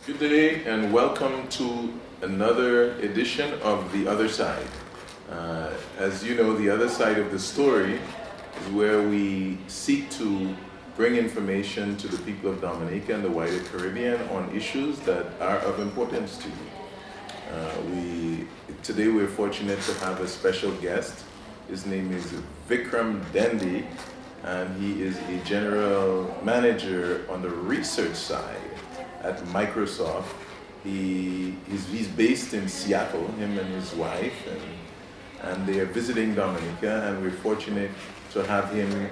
Good day and welcome to another edition of The Other Side. As you know, the other side of the story is where we seek to bring information to the people of Dominica and the wider Caribbean on issues that are of importance to you. Today we're fortunate to have a special guest. His name is Vikram Dendi, and he is a general manager on the research side at Microsoft. He's based in Seattle, him and his wife, and they are visiting Dominica, and we're fortunate to have him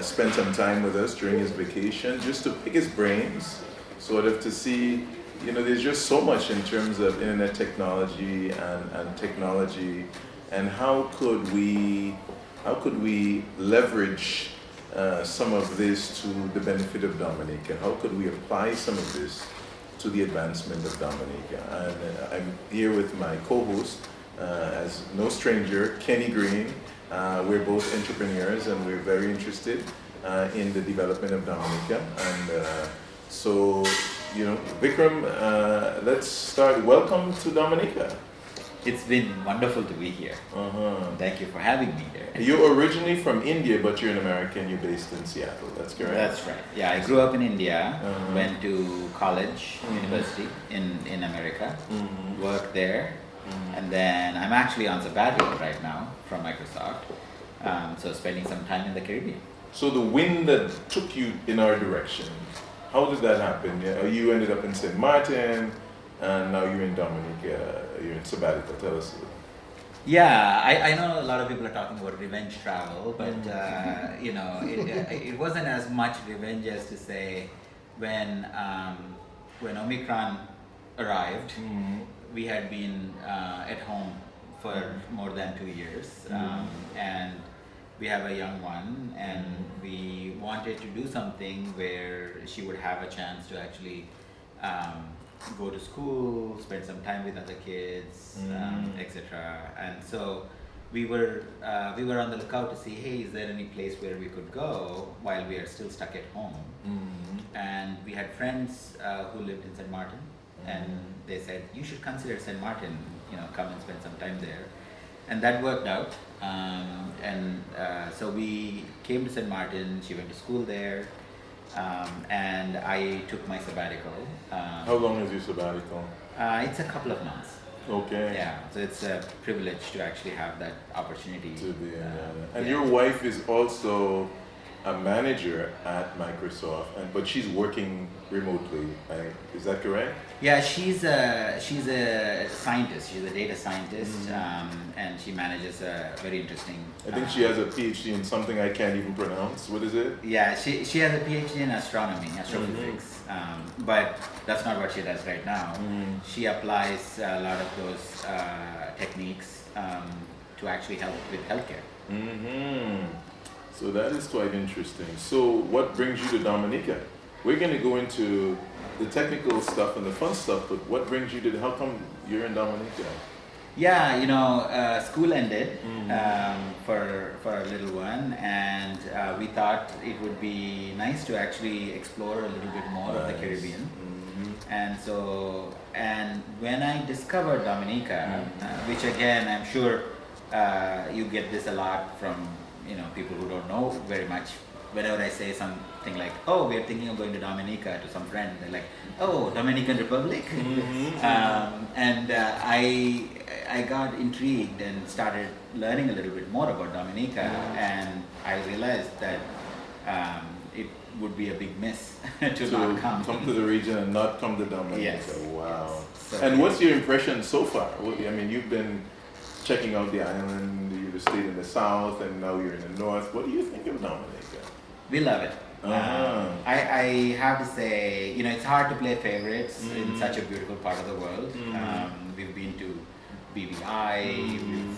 spend some time with us during his vacation, just to pick his brains, sort of to see, there's just so much in terms of internet technology and technology, and how could we leverage some of this to the benefit of Dominica? How could we apply some of this to the advancement of Dominica? And I'm here with my co-host, as no stranger, Kenny Green. We're both entrepreneurs and we're very interested in the development of Dominica. And so, Vikram, let's start. Welcome to Dominica. It's been wonderful to be here. Thank you for having me here. You're originally from India, but you're an American. You're based in Seattle. That's correct? That's right. Yeah, I grew up in India, went to college, university in America, worked there, and then I'm actually on sabbatical right now from Microsoft, so spending some time in the Caribbean. So the wind that took you in our direction, how did that happen? You ended up in St. Martin, and now you're in Dominica, you're in sabbatical. Tell us. Yeah, I know a lot of people are talking about revenge travel, but it wasn't as much revenge as to say when Omicron arrived, we had been at home for more than 2 years, and we have a young one, and we wanted to do something where she would have a chance to actually go to school, spend some time with other kids, etc. And so we were on the lookout to see, hey, is there any place where we could go while we are still stuck at home? And we had friends who lived in St. Martin, and they said, you should consider St. Martin, come and spend some time there. And that worked out. So we came to St. Martin. She went to school there. And I took my sabbatical. How long is your sabbatical? It's a couple of months. Okay. Yeah, so it's a privilege to actually have that opportunity. To be and your wife is also a manager at Microsoft, but she's working remotely, right? Is that correct? Yeah, she's a scientist. She's a data scientist, and she manages a very interesting. I think she has a PhD in something I can't even pronounce. What is it? Yeah, she has a PhD in astronomy, astrophysics, but that's not what she does right now. She applies a lot of those techniques to actually help with healthcare. So that is quite interesting. So what brings you to Dominica? We're going to go into the technical stuff and the fun stuff, but what brings you to, how come you're in Dominica? Yeah, school ended for a little one, and we thought it would be nice to actually explore a little bit more of the Caribbean. And when I discovered Dominica, which again, I'm sure you get this a lot from people who don't know very much. Whenever I say something like, oh, we're thinking of going to Dominica to some friend, they're like, oh, Dominican Republic? And I got intrigued and started learning a little bit more about Dominica, and I realized that it would be a big miss to not come. Come to the region and not come to Dominica. Yes. Wow. So, and what's your impression so far? I mean, you've been checking out the island, you stayed in the south, and now you're in the north. What do you think of Dominica? We love it. I have to say, it's hard to play favorites in such a beautiful part of the world. We've been to BVI, we've been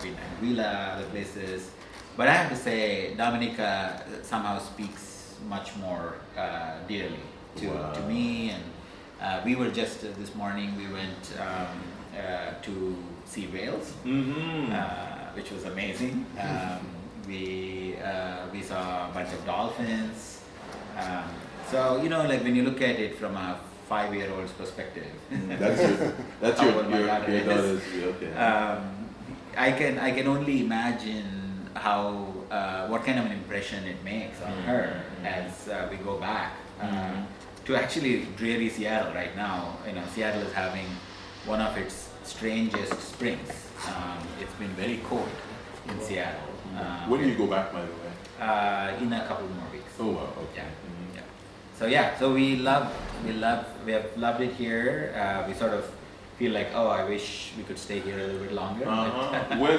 to Anguilla, other places. But I have to say, Dominica somehow speaks much more dearly to me. And we were just, this morning, we went to see whales, which was amazing. We saw a bunch of dolphins. So, like when you look at it from a 5-year-old's perspective, That's How your old my daughter is. daughter's, okay. I can only imagine how what kind of an impression it makes on her as we go back to actually dreary Seattle right now. Seattle is having one of its strangest springs. It's been very cold in Seattle. When do you go back, by the way? In a couple more weeks. Oh wow, okay. Yeah. So we have loved it here. We sort of feel like, oh, I wish we could stay here a little bit longer. Well,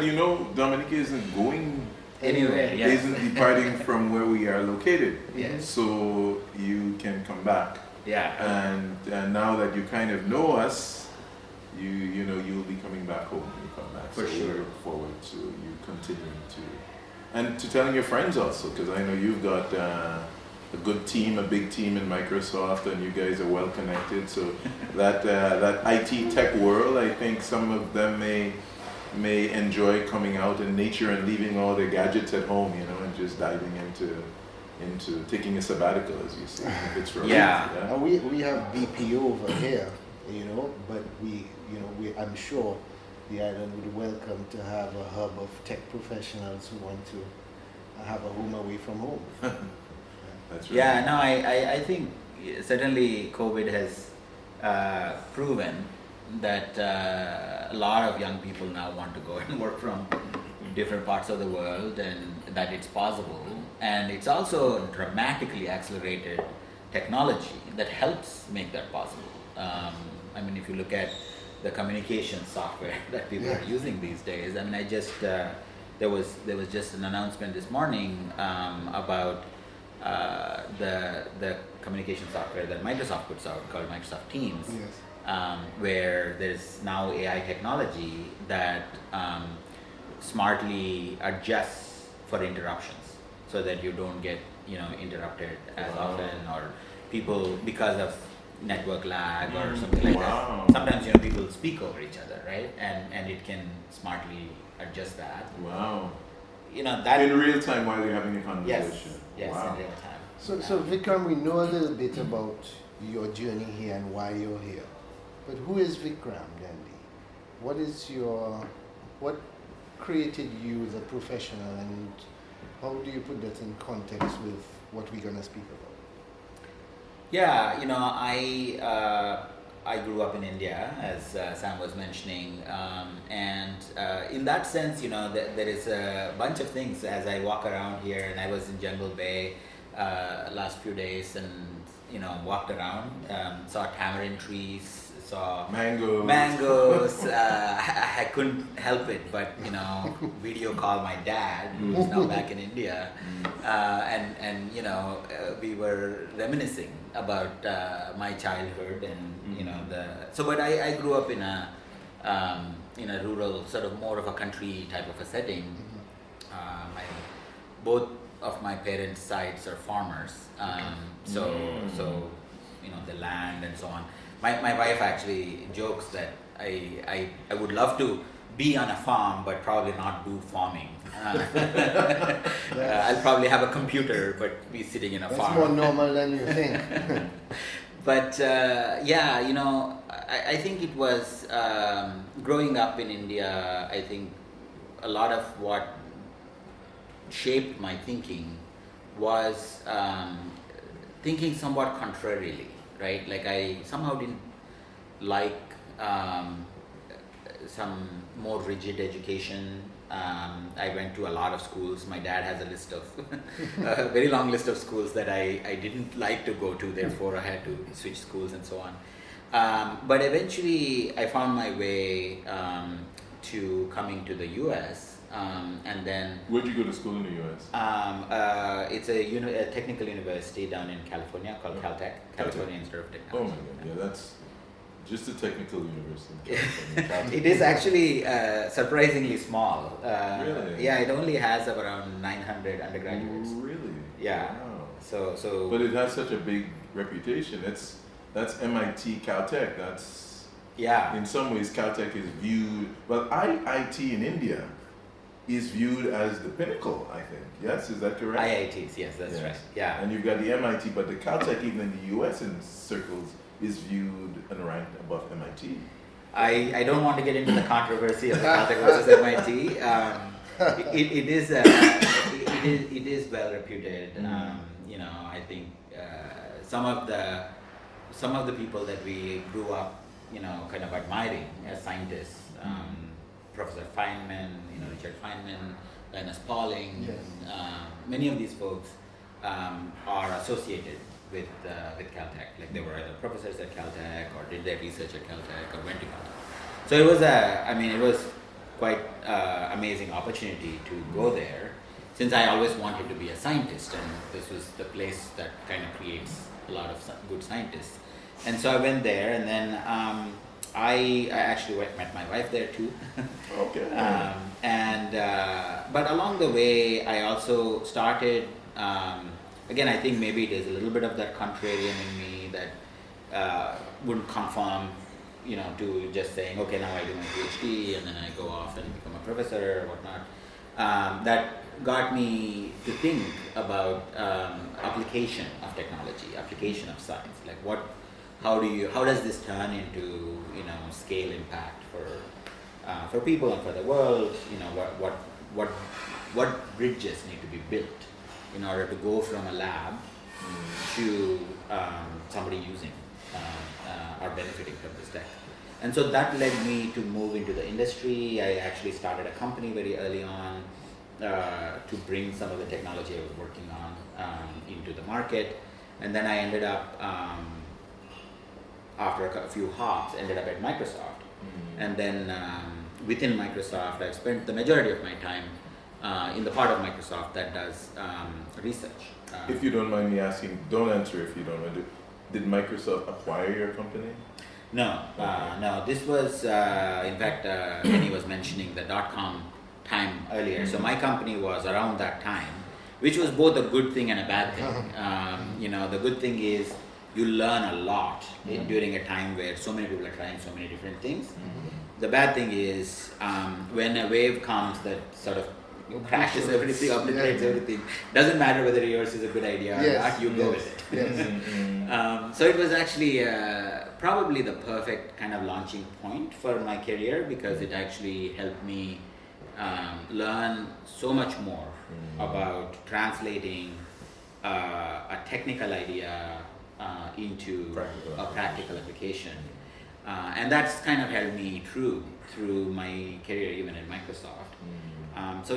Dominica isn't going Anywhere, yes. Isn't departing from where we are located. Yes. So you can come back. Yeah. And now that you kind of know us, you'll be coming back home when you come back. For so sure. we look forward to you continuing to, and to telling your friends also, because I know you've got a good team, a big team in Microsoft, and you guys are well connected. So that IT tech world, I think some of them may enjoy coming out in nature and leaving all their gadgets at home, and just diving into taking a sabbatical, as you say. If it's right. Yeah. We have BPO over here, but I'm sure the island would welcome to have a hub of tech professionals who want to have a home away from home. That's right. Yeah, no, I think certainly COVID has proven that a lot of young people now want to go and work from different parts of the world, and that it's possible. And it's also dramatically accelerated technology that helps make that possible. If you look at the communication software that people are using these days, there was just an announcement this morning about the communication software that Microsoft puts out called Microsoft Teams. Yes. Where there's now AI technology that smartly adjusts for interruptions, so that you don't get interrupted as often, or people, because of network lag or something like that. Sometimes people speak over each other, right? And it can smartly adjust that. Wow. That In real time while you're having a conversation. Yes, Wow. in real time. So Vikram, we know a little bit about your journey here and why you're here. But who is Vikram, Dendi? What created you as a professional, and how do you put that in context with what we're going to speak about? Yeah, I grew up in India, as Sam was mentioning, and in that sense, there is a bunch of things as I walk around here, and I was in Jungle Bay last few days, and walked around, saw tamarind trees, saw mangoes. I couldn't help it, but video call my dad, who's now back in India, and we were reminiscing about my childhood, and but I grew up in a rural, sort of more of a country type of a setting. Both of my parents' sides are farmers, so the land and so on. My wife actually jokes that I would love to be on a farm, but probably not do farming. I'll probably have a computer, but be sitting in a farm. That's more normal than you think. But I think it was growing up in India. I think a lot of what shaped my thinking was thinking somewhat contrarily, right? Like I somehow didn't like some more rigid education. I went to a lot of schools. My dad has a list of a very long list of schools that I didn't like to go to, therefore I had to switch schools and so on. But eventually I found my way to coming to the US, and then... Where'd you go to school in the US? It's a technical university down in California called Caltech, California Institute of Technology. Oh my God, yeah, that's just a technical university in California. It is actually surprisingly small. Really? Yeah, it only has around 900 undergraduates. Really? Yeah. Wow. So. But it has such a big reputation. That's MIT, Caltech. That's Yeah. in some ways Caltech is viewed. Well, IIT in India is viewed as the pinnacle, I think. Yes, is that correct? IITs, yes, that's right. Yeah. And you've got the MIT, but the Caltech, even in the US in circles, is viewed and ranked above MIT. I don't want to get into the controversy of the Caltech versus MIT. It is well reputed. You know, I think some of the people that we grew up, you know, kind of admiring as scientists, Professor Feynman, you know, Richard Feynman, Linus Pauling, many of these folks are associated with Caltech. Like they were either professors at Caltech or did their research at Caltech or went to Caltech. So it was it was quite amazing opportunity to go there, since I always wanted to be a scientist, and this was the place that kind of creates a lot of good scientists. And so I went there, and then I actually met my wife there too. Okay. But along the way, I also started. Again, I think maybe there's a little bit of that contrarian in me that wouldn't conform, you know, to just saying, okay, now I do my PhD and then I go off and become a professor or whatnot. That got me to think about application of technology, application of science. Like how does this turn into, you know, scale impact for people and for the world? You know, what bridges need to be built in order to go from a lab to somebody using or benefiting from this tech. And so that led me to move into the industry. I actually started a company very early on to bring some of the technology I was working on into the market. And then I ended up, after a few hops, ended up at Microsoft. And then within Microsoft, I've spent the majority of my time in the part of Microsoft that does research. If you don't mind me asking, don't answer if you don't want to. Did Microsoft acquire your company? No, no. This was, in fact, Dendi was mentioning the .com time earlier. So my company was around that time, which was both a good thing and a bad thing. You know, the good thing is you learn a lot during a time where so many people are trying so many different things. The bad thing is when a wave comes that sort of crashes everything, obliterates everything. Doesn't matter whether yours is a good idea or not, you go with it. So it was actually probably the perfect kind of launching point for my career, because it actually helped me learn so much more about translating a technical idea into a practical application. And that's kind of held me true through my career even at Microsoft. So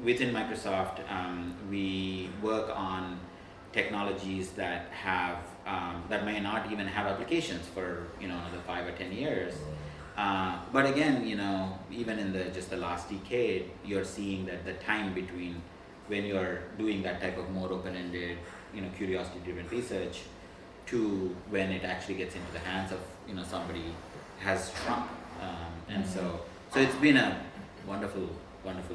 within Microsoft, we work on technologies that have that may not even have applications for, you know, another 5 or 10 years. But again, you know, even in just the last decade, you're seeing that the time between when you're doing that type of more open-ended, you know, curiosity-driven research to when it actually gets into the hands of, you know, somebody has shrunk. And so it's been a wonderful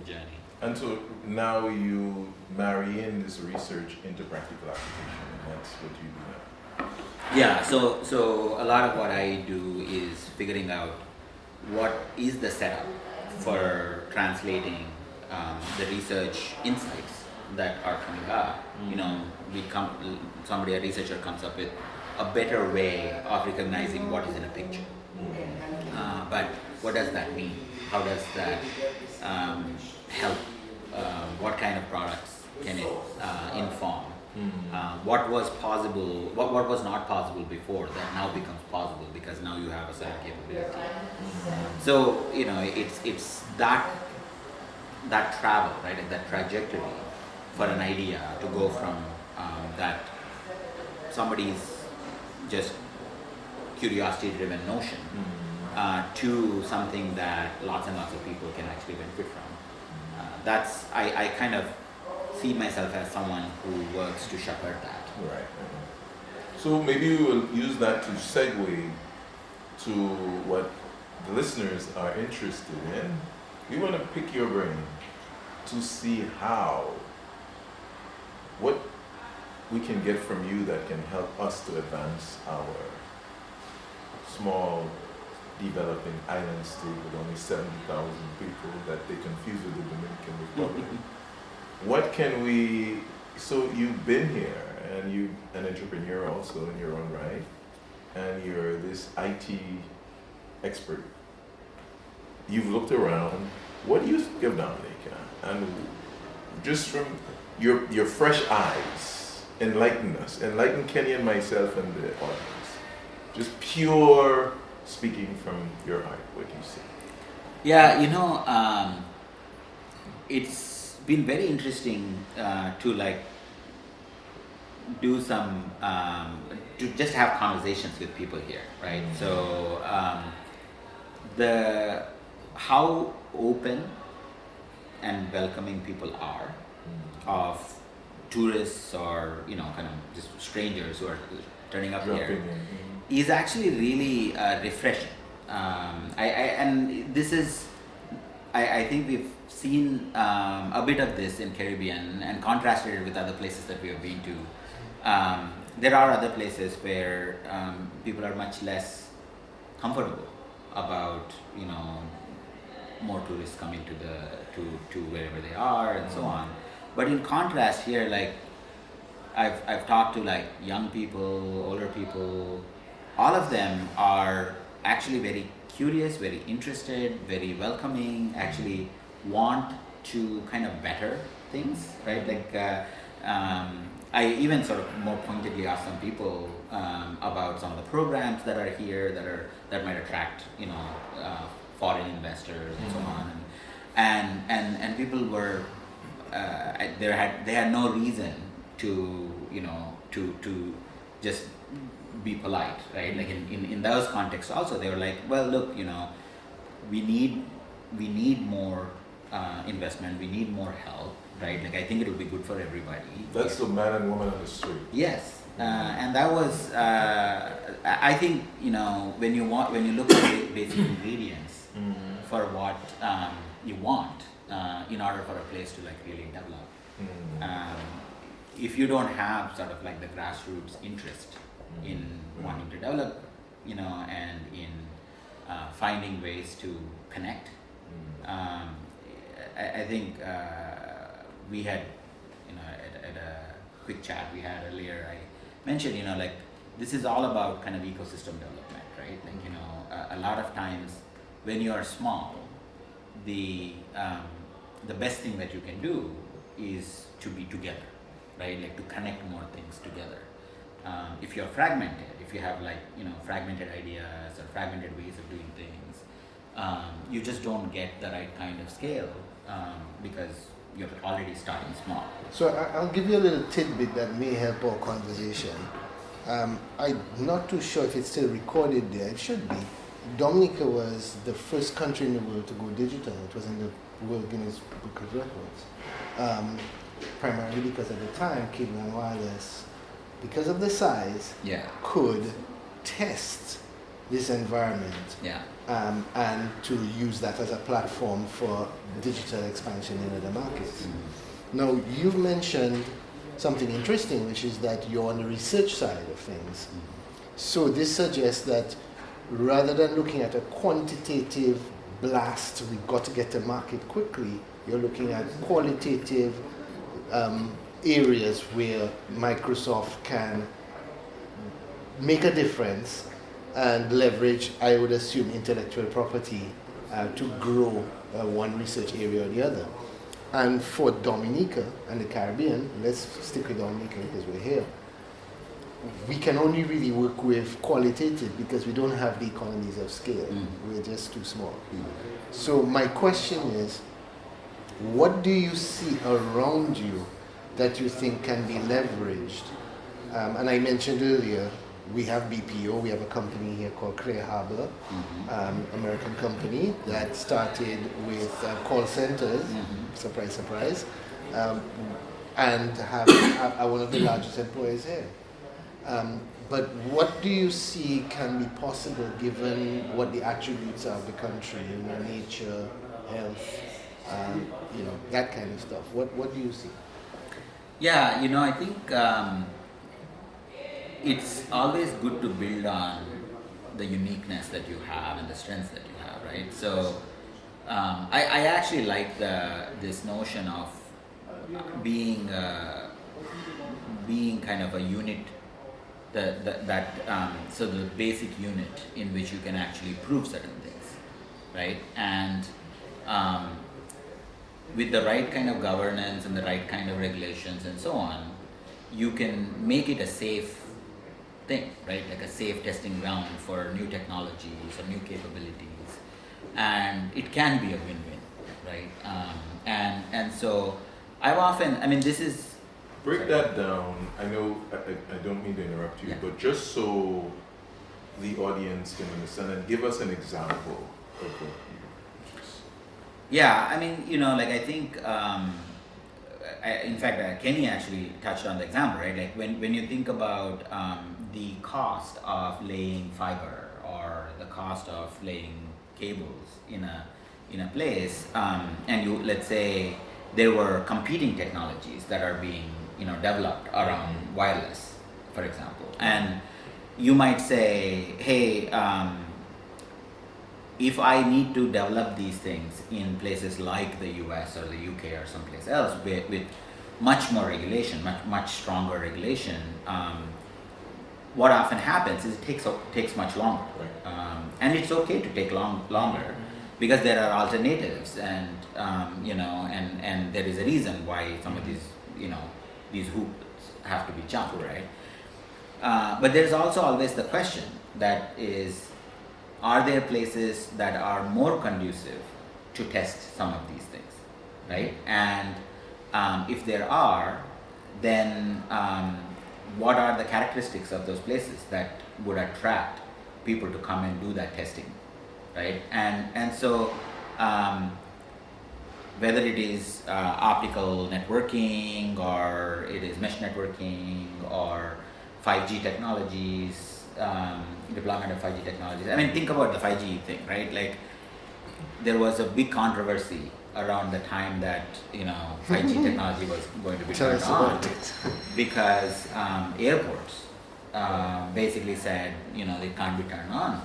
journey. And so now you marry in this research into practical application, and that's what you do now. Yeah, so a lot of what I do is figuring out what is the setup for translating the research insights that are coming up. You know, a researcher comes up with a better way of recognizing what is in a picture. But what does that mean? How does that help? What kind of products can it inform? What was possible, what was not possible before that now becomes possible because now you have a certain capability. So, you know, it's that travel, right, and that trajectory for an idea to go from that somebody's just curiosity-driven notion to something that lots and lots of people can actually benefit from. I kind of see myself as someone who works to shepherd that. Right. So maybe we will use that to segue to what the listeners are interested in. We want to pick your brain to see what we can get from you that can help us to advance our small developing island state with only 70,000 people that they confuse with the Dominican Republic. What can we, so you've been here and you're an entrepreneur also in your own right, and you're this IT expert. You've looked around. What do you think of Dominica? And just from your fresh eyes, enlighten us. Enlighten Kenny and myself and the audience. Just pure speaking from your heart, what do you see? Yeah, it's been very interesting to like do some to just have conversations with people here, right? Mm-hmm. So the how open and welcoming people are of tourists or kind of just strangers who are turning up here is actually really refreshing. I think we've seen a bit of this in Caribbean and contrasted it with other places that we have been to. There are other places where people are much less comfortable about more tourists coming to wherever they are and so on. But in contrast here, like I've talked to like young people, older people, all of them are actually very curious, very interested, very welcoming, actually want to kind of better things, right? Like I even sort of more pointedly asked some people about some of the programs that are here that might attract foreign investors and so on, and people were they had no reason to to just be polite, right? Like in those contexts also they were like, well, look, we need more investment, we need more help, right? Like I think it will be good for everybody. That's the man and woman on the street. Yes, and that was I think when you look at the basic ingredients for what you want in order for a place to like really develop. If you don't have sort of like the grassroots interest in wanting to develop, and in finding ways to connect, I think we had, at a quick chat we had earlier, I mentioned, like this is all about kind of ecosystem development, right? Like, a lot of times when you are small, the best thing that you can do is to be together, right? Like to connect more things together. If you're fragmented, if you have like fragmented ideas or fragmented ways of doing things, you just don't get the right kind of scale because you're already starting small. So I'll give you a little tidbit that may help our conversation. I'm not too sure if it's still recorded there. It should be. Dominica was the first country in the world to go digital. It was in the World Guinness Book of Records. Primarily because at the time, cable and wireless, because of the size, could test this environment and to use that as a platform for digital expansion in other markets. Now, you've mentioned something interesting, which is that you're on the research side of things. So this suggests that rather than looking at a quantitative blast, we've got to get to market quickly, you're looking at qualitative areas where Microsoft can make a difference and leverage, I would assume, intellectual property to grow one research area or the other. And for Dominica and the Caribbean, let's stick with Dominica because we're here, we can only really work with qualitative because we don't have the economies of scale. We're just too small. So my question is, what do you see around you that you think can be leveraged? And I mentioned earlier, we have BPO, we have a company here called Clear Harbor, American company that started with call centers, surprise, surprise, and have one of the largest employers here. But what do you see can be possible given what the attributes are of the country, nature, health, that kind of stuff? What do you see? Yeah, I think it's always good to build on the uniqueness that you have and the strengths that you have, right? So I actually like this notion of being kind of a unit, so the basic unit in which you can actually prove certain things, right? And with the right kind of governance and the right kind of regulations and so on, you can make it a safe thing, right? Like a safe testing ground for new technologies or new capabilities, and it can be a win-win, right? And so I've often, I mean, this is Break that down. I know I don't mean to interrupt you, Yeah. but just so the audience can understand, and give us an example of what you just. Yeah, I mean, you know, like I think, in fact, Kenny actually touched on the example, right? Like when you think about the cost of laying fiber or the cost of laying cables in a place, and you, let's say there were competing technologies that are being, you know, developed around wireless, for example, and you might say, hey, if I need to develop these things in places like the US or the UK or someplace else with much more regulation, much stronger regulation, what often happens is it takes much longer, Right. and it's okay to take longer because there are alternatives, and you know, and there is a reason why some of these hoops have to be jumped, right? But there's also always the question that is, are there places that are more conducive to test some of these things, right? And if there are, then what are the characteristics of those places that would attract people to come and do that testing, right? And so whether it is optical networking or it is mesh networking or 5G technologies, deployment of 5G technologies. I mean, think about the 5G thing, right? Like, there was a big controversy around the time that, you know, 5G technology was going to be Tell turned us on, about it. because airports basically said, you know, they can't be turned on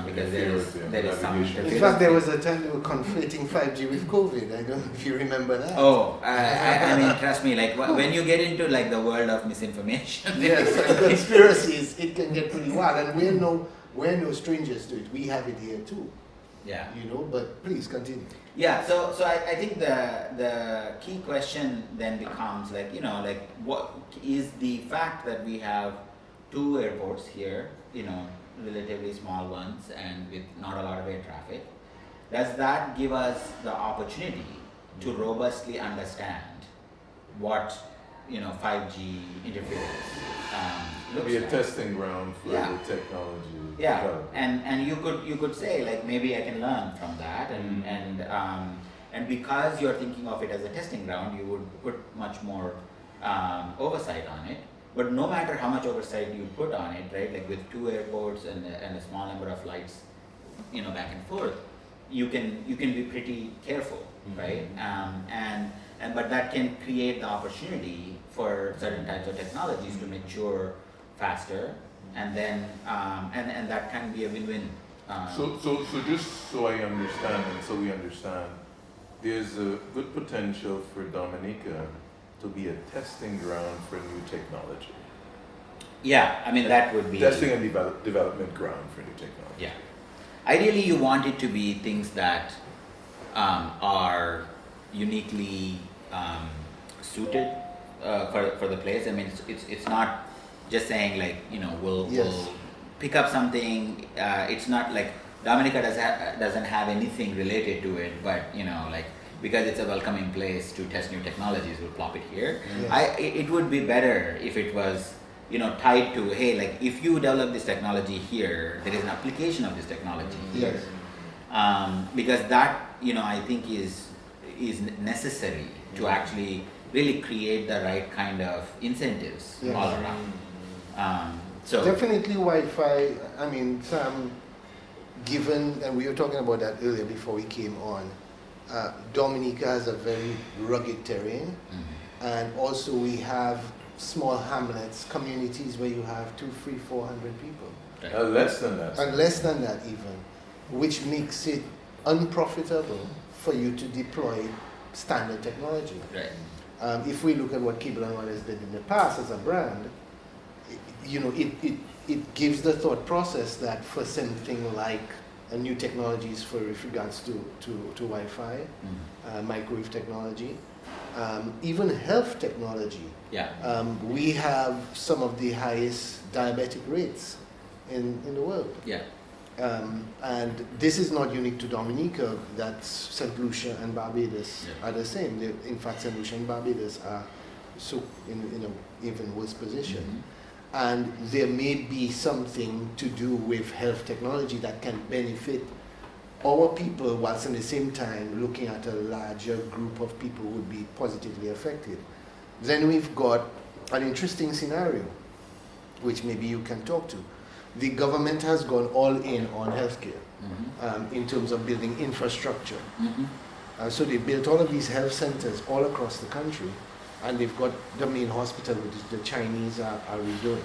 because there is some navigation. In interference. fact, there was a time they were conflating 5G with COVID. I don't know if you remember that. Oh, I mean, trust me, like when you get into like the world of misinformation, Yes, and conspiracies, it can get pretty wild, and we're no strangers to it. We have it here too, yeah. you know. But please continue. Yeah, so I think the key question then becomes like, you know, like what is the fact that we have 2 airports here, you know, relatively small ones and with not a lot of air traffic, does that give us the opportunity to robustly understand what, you know, 5G interference looks Be a like? testing ground for Yeah. the technology. Yeah, development. and you could say like maybe I can learn from that, and because you're thinking of it as a testing ground, you would put much more oversight on it. But no matter how much oversight you put on it, right? Like with 2 airports and a small number of flights, you know, back and forth, you can be pretty careful, right? But that can create the opportunity for certain types of technologies to mature faster, and then and that can be a win-win. So just so I understand, and so we understand, there's a good potential for Dominica to be a testing ground for new technology. Yeah, I mean that would be Testing and development ground for new technology. Yeah, ideally you want it to be things that are uniquely suited for the place. I mean, it's not just saying like, you know, we'll pick up something. It's not like Dominica doesn't have anything related to it, but you know, like, because it's a welcoming place to test new technologies, we'll plop it here. Yes. It would be better if it was, you know, tied to, hey, like if you develop this technology here, there is an application of this technology here. Yes. Because that, you know, I think is necessary to actually really create the right kind of incentives Yes. all around. So Definitely Wi-Fi. I mean, Sam, given, and we were talking about that earlier before we came on, Dominica has a very rugged terrain, and also we have small hamlets, communities where you have 200, 300, 400 people. Right. Less than that. and less than that even, which makes it unprofitable for you to deploy standard technology. Right. If we look at what Cable and Wireless did in the past as a brand, it gives the thought process that for something like new technologies with regards to Wi-Fi, microwave technology, even health technology. Yeah. We have some of the highest diabetic rates in the world. Yeah. And this is not unique to Dominica. That's St. Lucia and Barbados are the same. In fact, St. Lucia and Barbados are in an even worse position. And there may be something to do with health technology that can benefit our people, whilst at the same time looking at a larger group of people who would be positively affected. Then we've got an interesting scenario, which maybe you can talk to. The government has gone all in on healthcare in terms of building infrastructure. So they built all of these health centers all across the country, and they've got the main hospital, which the Chinese are redoing.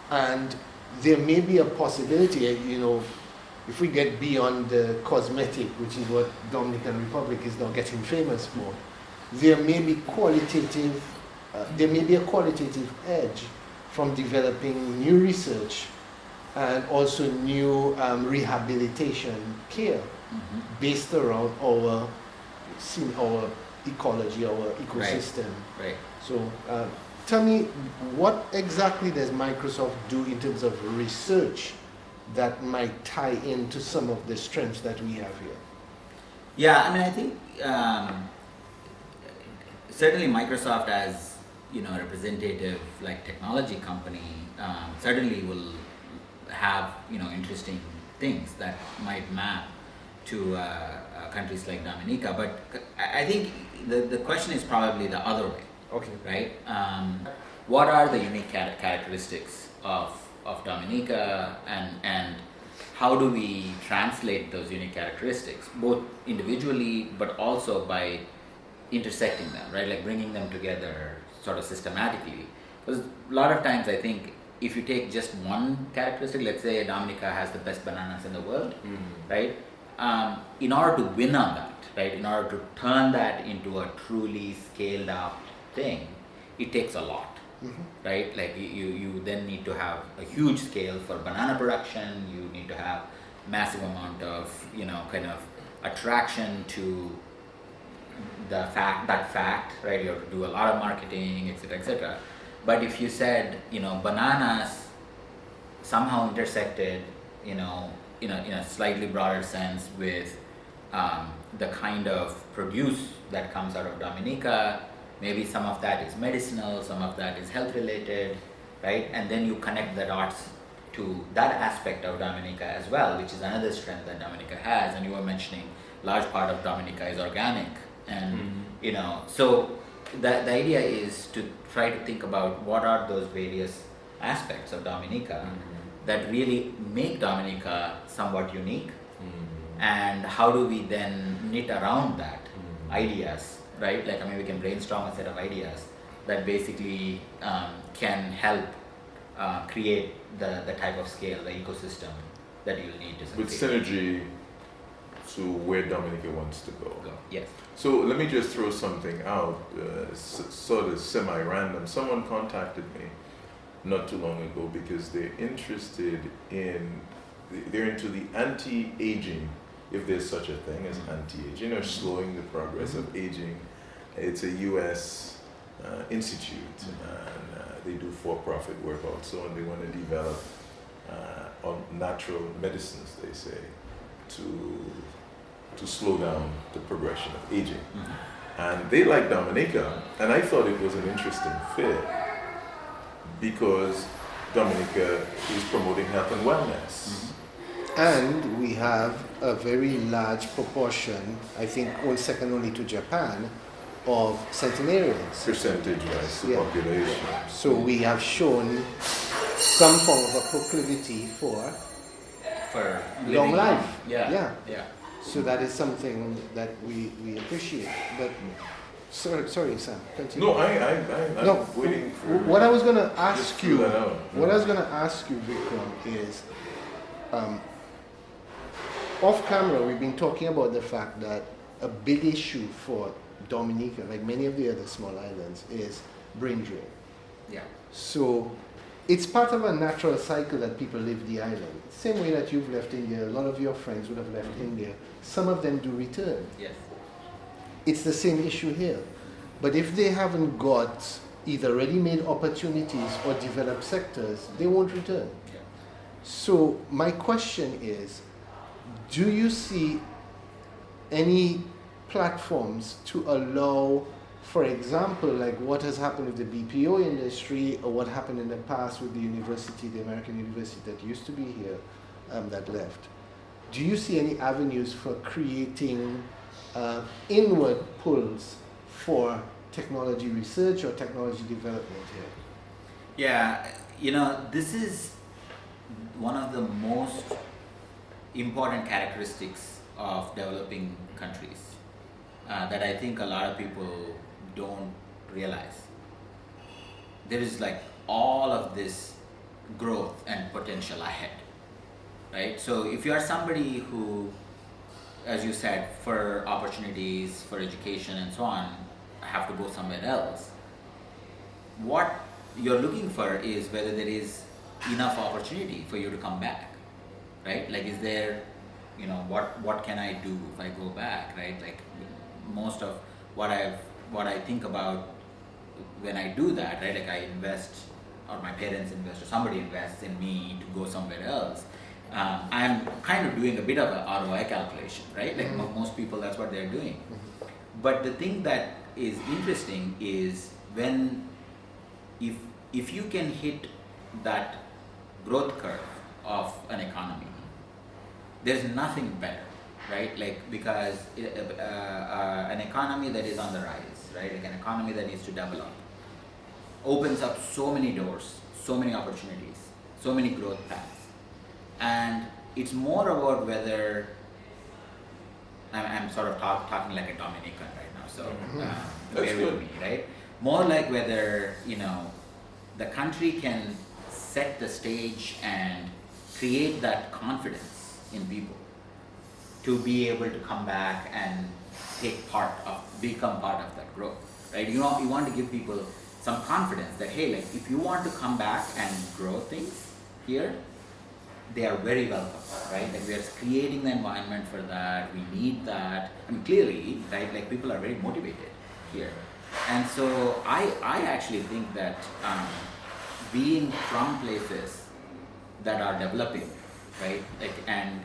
And there may be a possibility, if we get beyond the cosmetic, which is what Dominican Republic is now getting famous for, there may be a qualitative edge from developing new research and also new rehabilitation care based around our ecology, our ecosystem. Right. So tell me, what exactly does Microsoft do in terms of research that might tie into some of the strengths that we have here? Yeah, I think certainly Microsoft as a representative like technology company certainly will have interesting things that might map to countries like Dominica. But I think the question is probably the other way. Okay. Right? What are the unique characteristics of Dominica, and how do we translate those unique characteristics, both individually but also by intersecting them, right? Like bringing them together sort of systematically. Because a lot of times I think if you take just one characteristic, let's say Dominica has the best bananas in the world, right? In order to win on that, right? In order to turn that into a truly scaled up thing, it takes a lot. Right? Like you then need to have a huge scale for banana production, you need to have massive amount of, kind of attraction to that fact, right? You have to do a lot of marketing, etc., etc. But if you said, bananas somehow intersected, in a slightly broader sense with the kind of produce that comes out of Dominica, maybe some of that is medicinal, some of that is health related, right? And then you connect the dots to that aspect of Dominica as well, which is another strength that Dominica has. And you were mentioning large part of Dominica is organic. And, so the idea is to try to think about what are those various aspects of Dominica that really make Dominica somewhat unique. And how do we then knit around that ideas, right? Like, we can brainstorm a set of ideas that basically can help create the type of scale, the ecosystem that you'll need to succeed. With synergy to where Dominica wants to go. Yes. So let me just throw something out, sort of semi-random. Someone contacted me not too long ago because they're into the anti-aging, if there's such a thing as anti-aging, or slowing the progress of aging. It's a U.S. institute, and they do for-profit work also, and they want to develop natural medicines, they say, to slow down the progression of aging. And they like Dominica, and I thought it was an interesting fit because Dominica is promoting health and wellness. And we have a very large proportion, I think second only to Japan, of centenarians. Percentage-wise, the population. So we have shown some form of a proclivity for long life. Yeah. So that is something that we appreciate. But Sorry, Sam. Continue. No, I'm No, waiting for. what I was going to Just ask fill you, that out. what I was going to ask you, Vikram, is off camera, we've been talking about the fact that a big issue for Dominica, like many of the other small islands, is brain drain. Yeah. So it's part of a natural cycle that people leave the island. Same way that you've left India, a lot of your friends would have left India. Some of them do return. Yes. It's the same issue here. But if they haven't got either ready-made opportunities or developed sectors, they won't return. Yeah. So my question is, do you see any platforms to allow, for example, like what has happened with the BPO industry or what happened in the past with the university, the American university that used to be here, that left? Do you see any avenues for creating inward pulls for technology research or technology development here? Yeah, this is one of the most important characteristics of developing countries that I think a lot of people don't realize. There is like all of this growth and potential ahead, right? So if you are somebody who, as you said, for opportunities, for education and so on, have to go somewhere else, what you're looking for is whether there is enough opportunity for you to come back, right? Like, is there, what can I do if I go back, right? Like, most of what I think about when I do that, right? Like, I invest, or my parents invest, or somebody invests in me to go somewhere else. I'm kind of doing a bit of an ROI calculation, right? Like most people, that's what they're doing. But the thing that is interesting is if you can hit that growth curve of an economy, there's nothing better, right? Like, because an economy that is on the rise, right? Like an economy that needs to develop, opens up so many doors, so many opportunities, so many growth paths. And it's more about whether, I'm sort of talking like a Dominican right now, so bear with me, right? More like whether, the country can set the stage and create that confidence in people to be able to come back and become part of that growth, right? You want to give people some confidence that, hey, like, if you want to come back and grow things here, they are very welcome, right? Like, we are creating the environment for that. We need that. I mean, clearly, right? Like, people are very motivated here, and so I actually think that being from places that are developing, right? Like, and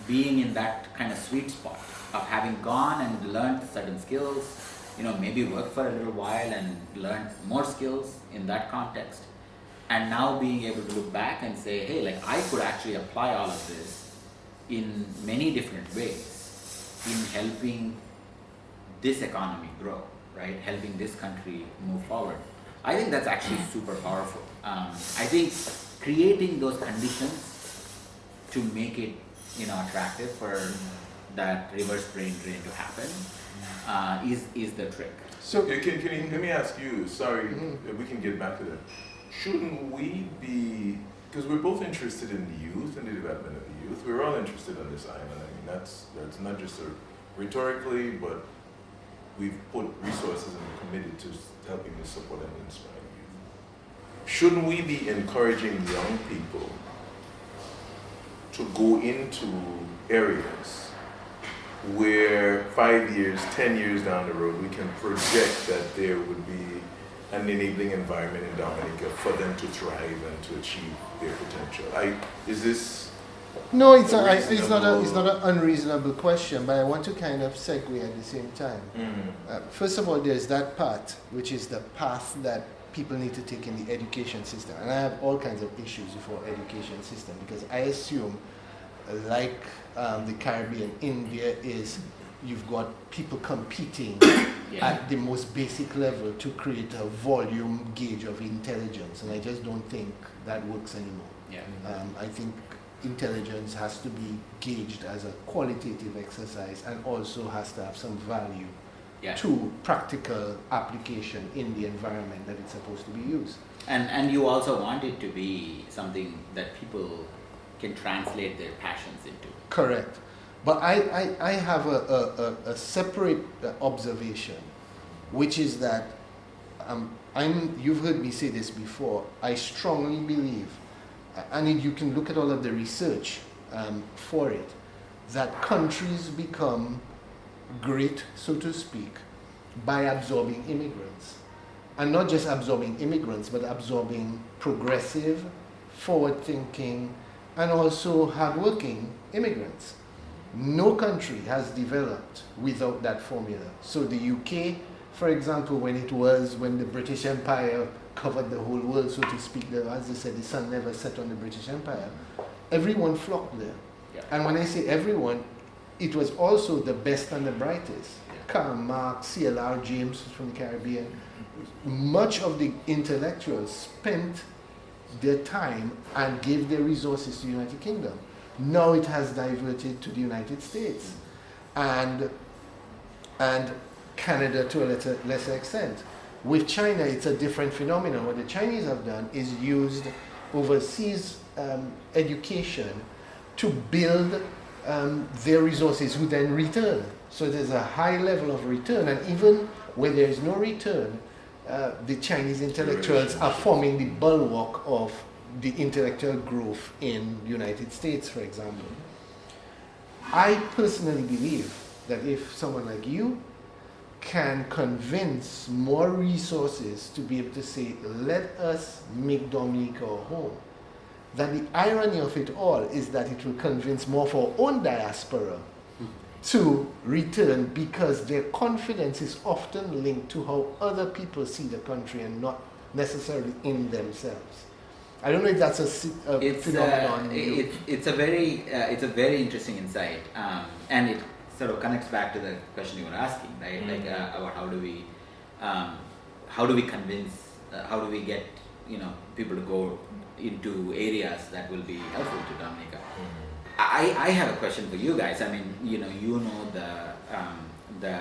being in that kind of sweet spot of having gone and learned certain skills, maybe work for a little while and learn more skills in that context. And now being able to look back and say, hey, like, I could actually apply all of this in many different ways in helping this economy grow, right? Helping this country move forward. I think that's actually super powerful. I think creating those conditions to make it, attractive for that reverse brain drain to happen is the trick. So let me ask you, sorry, we can get back to that. Shouldn't we be, because we're both interested in the youth and the development of the youth, we're all interested on this island. I mean, that's not just rhetorically, but we've put resources and committed to helping to support and inspire youth. Shouldn't we be encouraging young people to go into areas where 5 years, 10 years down the road, we can project that there would be an enabling environment in Dominica for them to thrive and to achieve their potential? Is this? No, it's not an unreasonable question, but I want to kind of segue at the same time. First of all, there's that part, which is the path that people need to take in the education system. And I have all kinds of issues with our education system, because I assume, like the Caribbean, India is, you've got people competing at the most basic level to create a volume gauge of intelligence, and I just don't think that works anymore. I think intelligence has to be gauged as a qualitative exercise and also has to have some value Yeah. to practical application in the environment that it's supposed to be used. And you also want it to be something that people can translate their passions into. Correct. But I have a separate observation, which is that you've heard me say this before, I strongly believe, and you can look at all of the research for it, that countries become great, so to speak, by absorbing immigrants. And not just absorbing immigrants, but absorbing progressive, forward-thinking, and also hardworking immigrants. No country has developed without that formula. So the UK, for example, when the British Empire covered the whole world, so to speak, as they said, the sun never set on the British Empire, everyone flocked there. Yeah. And when I say everyone, it was also the best and the brightest. Karl Marx, C.L.R. James from the Caribbean. Much of the intellectuals spent their time and gave their resources to the United Kingdom. Now it has diverted to the United States and Canada to a lesser extent. With China, it's a different phenomenon. What the Chinese have done is used overseas education to build their resources who then return. So there's a high level of return, and even where there is no return, the Chinese intellectuals are forming the bulwark of the intellectual growth in the United States, for example. I personally believe that if someone like you can convince more resources to be able to say, let us make Dominica our home, that the irony of it all is that it will convince more of our own diaspora to return, because their confidence is often linked to how other people see the country and not necessarily in themselves. I don't know if that's a phenomenon. It's a very interesting insight, and it sort of connects back to the question you were asking, right? Mm-hmm. Like about how do we convince, how do we get people to go into areas that will be helpful to Dominica. Mm-hmm. I have a question for you guys. I mean, you know the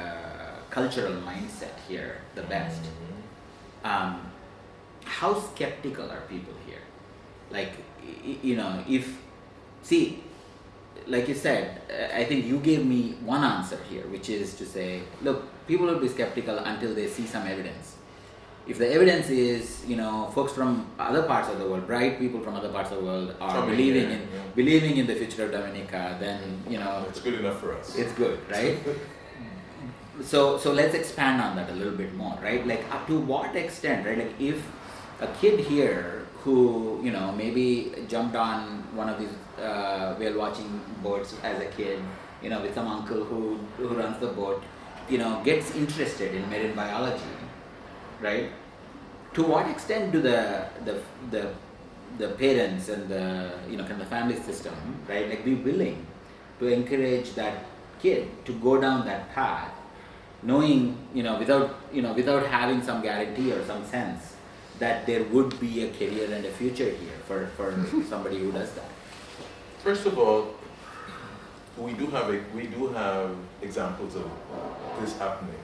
cultural mindset here the best. How skeptical are people here? Like, like you said, I think you gave me one answer here, which is to say, look, people will be skeptical until they see some evidence. If the evidence is, folks from other parts of the world, bright people from other parts of the world are believing in the future of Dominica, then, it's good enough for us. It's good, right? So let's expand on that a little bit more, right? Like, up to what extent, right? Like, if a kid here who, maybe jumped on one of these whale watching boats as a kid, with some uncle who runs the boat, gets interested in marine biology, right? To what extent do the parents and the family system, right, like, be willing to encourage that kid to go down that path, knowing, without having some guarantee or some sense that there would be a career and a future here for somebody who does that? First of all, we do have examples of this happening,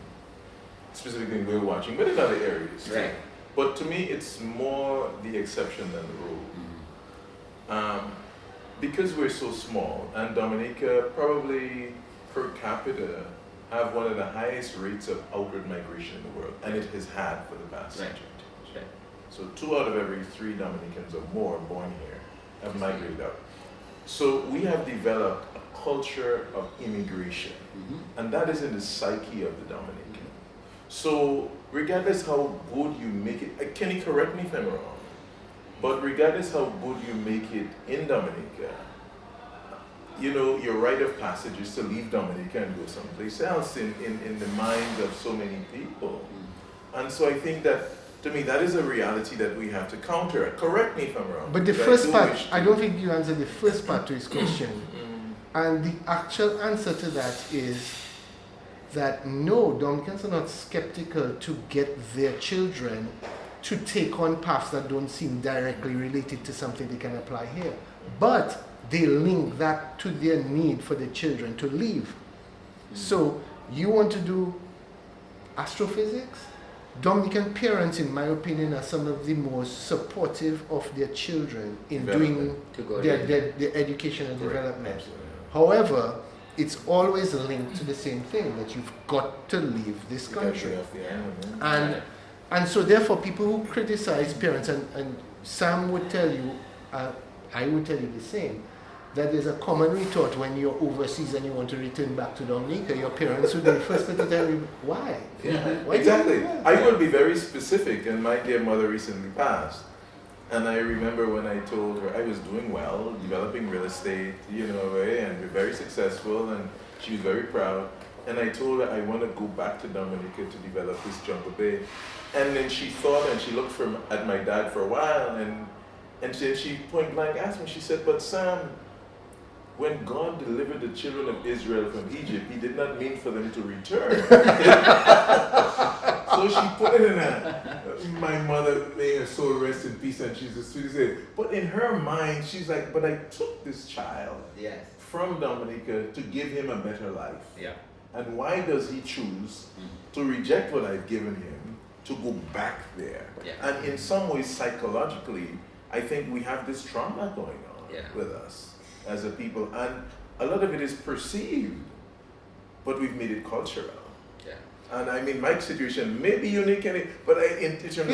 specifically in whale watching, but in other areas. Right. But to me, it's more the exception than the rule. Mm-hmm. Because we're so small, and Dominica probably per capita have one of the highest rates of outward migration in the world, and it has had for the past century. Right. So 2 out of every 3 Dominicans or more born here have migrated out. So we have developed a culture of immigration, and that is in the psyche of the Dominican. So regardless how good you make it, Kenny, correct me if I'm wrong, but regardless how good you make it in Dominica, your rite of passage is to leave Dominica and go someplace else in the minds of so many people. And so I think that, to me, that is a reality that we have to counter. Correct me if I'm wrong. But the first part, I don't think you answered the first part to his question. And the actual answer to that is that no, Dominicans are not skeptical to get their children to take on paths that don't seem directly related to something they can apply here. But they link that to their need for the children to leave. So you want to do astrophysics. Dominican parents, in my opinion, are some of the most supportive of their children in doing their educational development. Absolutely. However, it's always linked to the same thing, that you've got to leave this country. And so therefore people who criticize parents, and Sam would tell you, I would tell you the same, that there's a common retort when you're overseas and you want to return back to Dominica, your parents would be the first to tell you, why? Yeah, Why exactly. I will be very specific, and my dear mother recently passed. And I remember when I told her I was doing well, developing real estate, and very successful, and she was very proud. And I told her I want to go back to Dominica to develop this Jungle Bay. And then she thought, and she looked at my dad for a while, and she point blank asked me, she said, but Sam, when God delivered the children of Israel from Egypt, He did not mean for them to return. So she put it in my mother, may her soul rest in peace, and she's the sweetest thing. But in her mind, she's like, but I took this child from Dominica to give him a better life. Yeah. And why does he choose to reject what I've given him to go back there? Yeah. And in some ways, psychologically, I think we have this trauma going on with us as a people. And a lot of it is perceived, but we've made it cultural. Yeah. And I mean, my situation may be unique, but I don't think it's that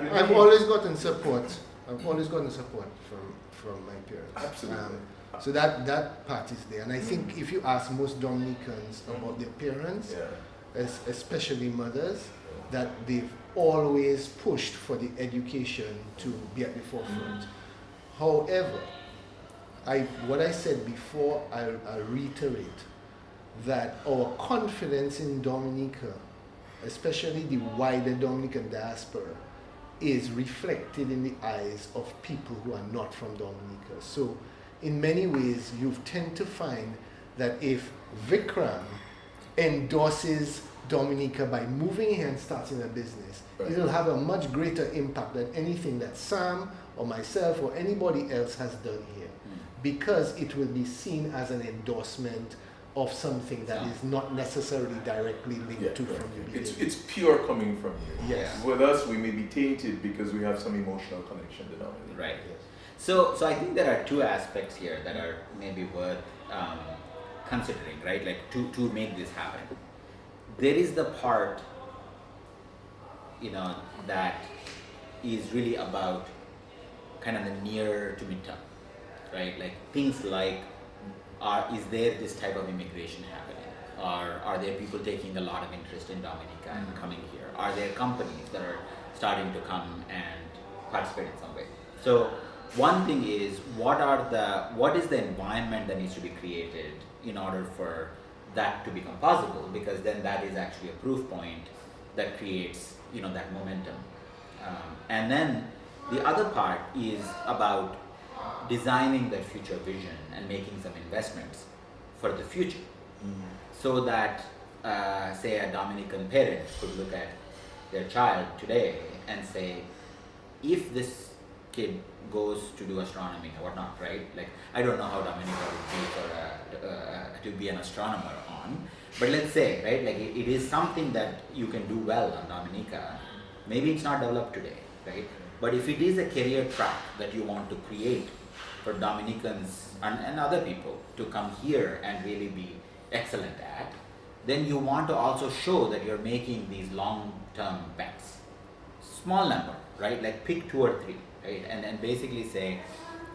unique. I've always gotten support. From my parents. Absolutely. So that part is there. And I think if you ask most Dominicans about their parents, especially mothers, that they've always pushed for the education to be at the forefront. However, what I said before, I reiterate that our confidence in Dominica, especially the wider Dominican diaspora, is reflected in the eyes of people who are not from Dominica. So in many ways, you tend to find that if Vikram endorses Dominica by moving here and starting a business, it'll have a much greater impact than anything that Sam or myself or anybody else has done here, because it will be seen as an endorsement of something that is not necessarily directly linked to from the beginning. It's pure coming from you. Yes. With us, we may be tainted because we have some emotional connection to Dominica. Right. Yes. So I think there are two aspects here that are maybe worth considering, right? Like to make this happen. There is the part, that is really about kind of the near to midterm, right? Like things like, is there this type of immigration happening? Or are there people taking a lot of interest in Dominica and coming here? Are there companies that are starting to come and participate in some way? So one thing is, what is the environment that needs to be created in order for that to become possible? Because then that is actually a proof point that creates, that momentum. And then the other part is about designing that future vision and making some investments for the future, so that say a Dominican parent could look at their child today and say, if this kid goes to do astronomy or whatnot, right? Like, I don't know how Dominica would be to be an astronomer on, but let's say, right, like it is something that you can do well on Dominica. Maybe it's not developed today, right? But if it is a career track that you want to create for Dominicans and other people to come here and really be excellent at, then you want to also show that you're making these long-term bets. Small number, right? Like pick 2 or 3, right? And basically say,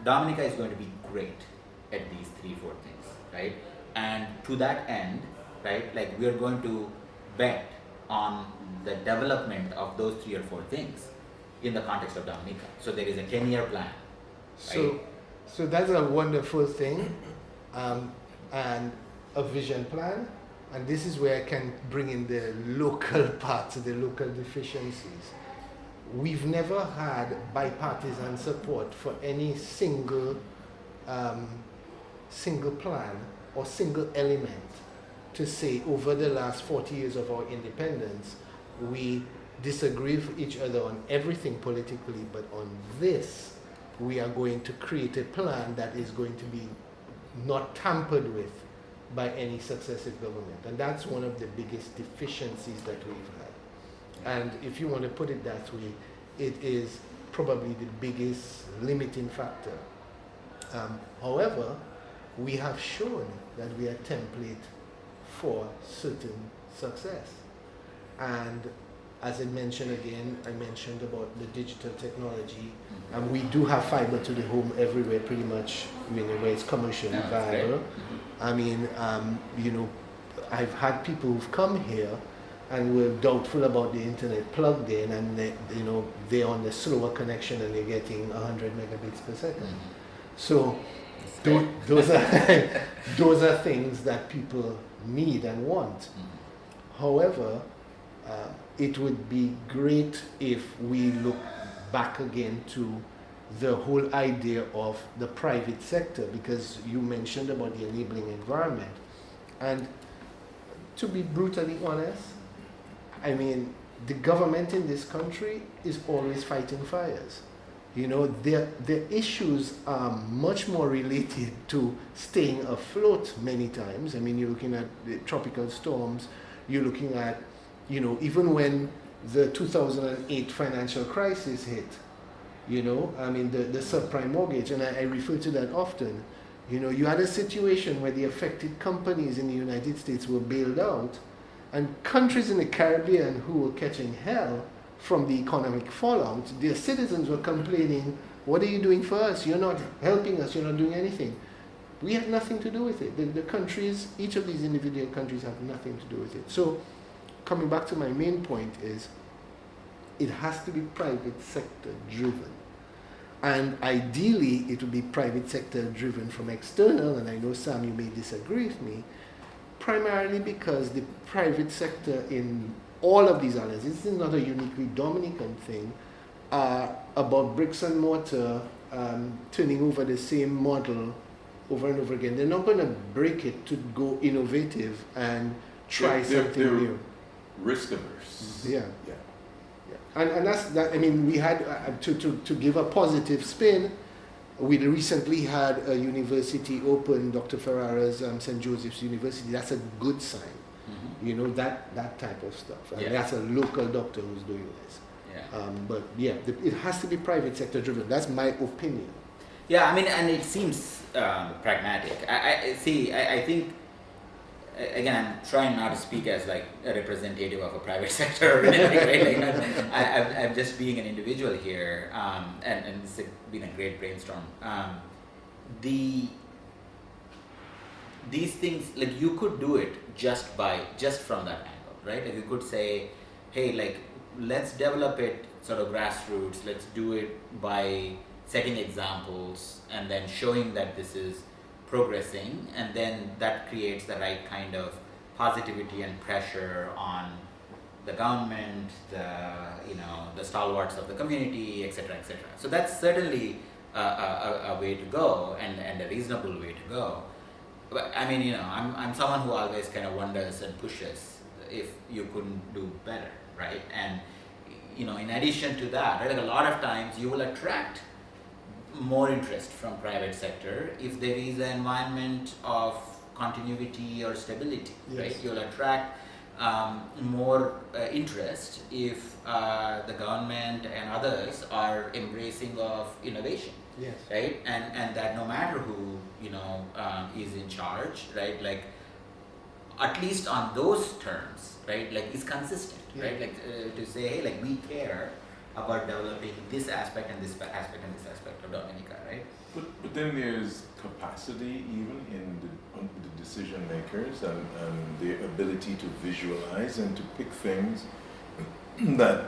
Dominica is going to be great at these 3-4 things, right? And to that end, right, like we are going to bet on the development of those 3 or 4 things in the context of Dominica. So there is a 10-year plan. Right? So that's a wonderful thing, and a vision plan. And this is where I can bring in the local parts, the local deficiencies. We've never had bipartisan support for any single plan or single element to say, over the last 40 years of our independence, we disagree with each other on everything politically, but on this, we are going to create a plan that is going to be not tampered with by any successive government. And that's one of the biggest deficiencies that we've had. And if you want to put it that way, it is probably the biggest limiting factor. However, we have shown that we are template for certain success. And as I mentioned again, I mentioned about the digital technology, and we do have fiber to the home everywhere, pretty much, where it's commercially viable. I mean, I've had people who've come here and were doubtful about the internet plugged in, and they're on the slower connection and they're getting 100 megabits per second. So those are things that people need and want. However, it would be great if we look back again to the whole idea of the private sector, because you mentioned about the enabling environment. And to be brutally honest, I mean, the government in this country is always fighting fires. The issues are much more related to staying afloat many times. I mean, you're looking at the tropical storms, you're looking at, even when the 2008 financial crisis hit, I mean, the subprime mortgage, and I refer to that often. You had a situation where the affected companies in the United States were bailed out, and countries in the Caribbean who were catching hell from the economic fallout, their citizens were complaining, what are you doing for us? You're not helping us, you're not doing anything. We had nothing to do with it. The countries, each of these individual countries have nothing to do with it. So, coming back to my main point is, it has to be private sector driven. And ideally, it would be private sector driven from external, and I know Sam, you may disagree with me, primarily because the private sector in all of these islands, this is not a uniquely Dominican thing, are about bricks and mortar, turning over the same model over and over again. They're not going to break it to go innovative and try something new. Risk averse. Yeah. And that's that. I mean, we had to give a positive spin. We recently had a university open, Dr. Ferrara's St. Joseph's University. That's a good sign. That type of stuff. And that's a local doctor who's doing this. But it has to be private sector driven. That's my opinion. Yeah, I mean, and it seems pragmatic. I think. Again, I'm trying not to speak as like a representative of a private sector or anything, right? Like, I'm just being an individual here, and it's been a great brainstorm. These things, like, you could do it just from that angle, right? Like, you could say, hey, like, let's develop it sort of grassroots. Let's do it by setting examples and then showing that this is progressing, and then that creates the right kind of positivity and pressure on the government, the stalwarts of the community, etc., etc. So that's certainly a way to go, and a reasonable way to go. But I mean, I'm someone who always kind of wonders and pushes if you couldn't do better, right? And in addition to that, right, like a lot of times you will attract more interest from private sector if there is an environment of continuity or stability, right? You'll attract more interest if the government and others are embracing of innovation, right? And that no matter who is in charge, right? Like, at least on those terms, right? Like, is consistent, right? Like, to say, hey, like, we care about developing this aspect and this aspect and this aspect of Dominica, right? But then there's capacity even in the decision makers and their ability to visualize and to pick things that,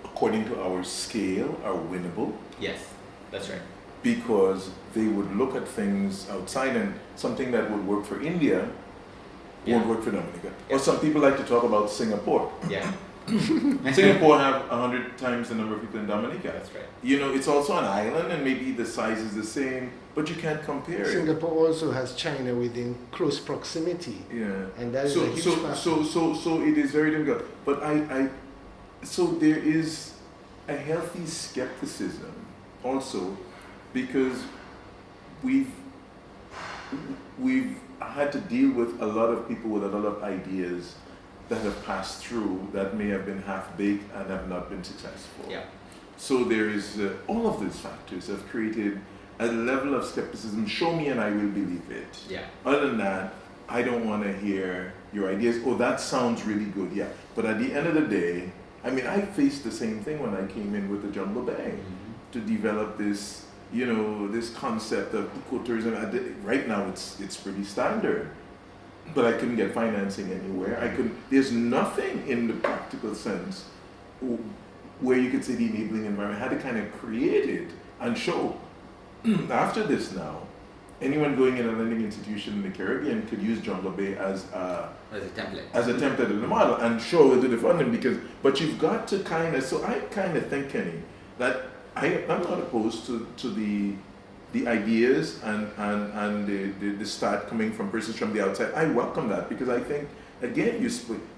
according to our scale, are winnable. Yes, that's right. Because they would look at things outside, and something that would work for India won't work for Dominica. Or some people like to talk about Singapore. Yeah. Singapore have 100 times the number of people in Dominica. That's right. It's also an island, and maybe the size is the same, but you can't compare it. Singapore also has China within close proximity. Yeah. And that is a huge factor. So it is very difficult. But so there is a healthy skepticism also, because we've we've had to deal with a lot of people with a lot of ideas that have passed through that may have been half-baked and have not been successful. Yeah. So there is all of these factors have created a level of skepticism. Show me and I will believe it. Yeah. Other than that, I don't want to hear your ideas. Oh, that sounds really good. Yeah. But at the end of the day, I mean, I faced the same thing when I came in with the Jungle Bay to develop this, you know, this concept of ecotourism. Right now, it's pretty standard, but I couldn't get financing anywhere. There's nothing in the practical sense where you could say the enabling environment. I had to kind of create it and show. After this now, anyone going in a lending institution in the Caribbean could use Jungle Bay as a template of the model and show it to the funding but you've got to kind of, so I kind of think, Kenny, that I'm not opposed to the ideas and the start coming from persons from the outside. I welcome that because I think, again,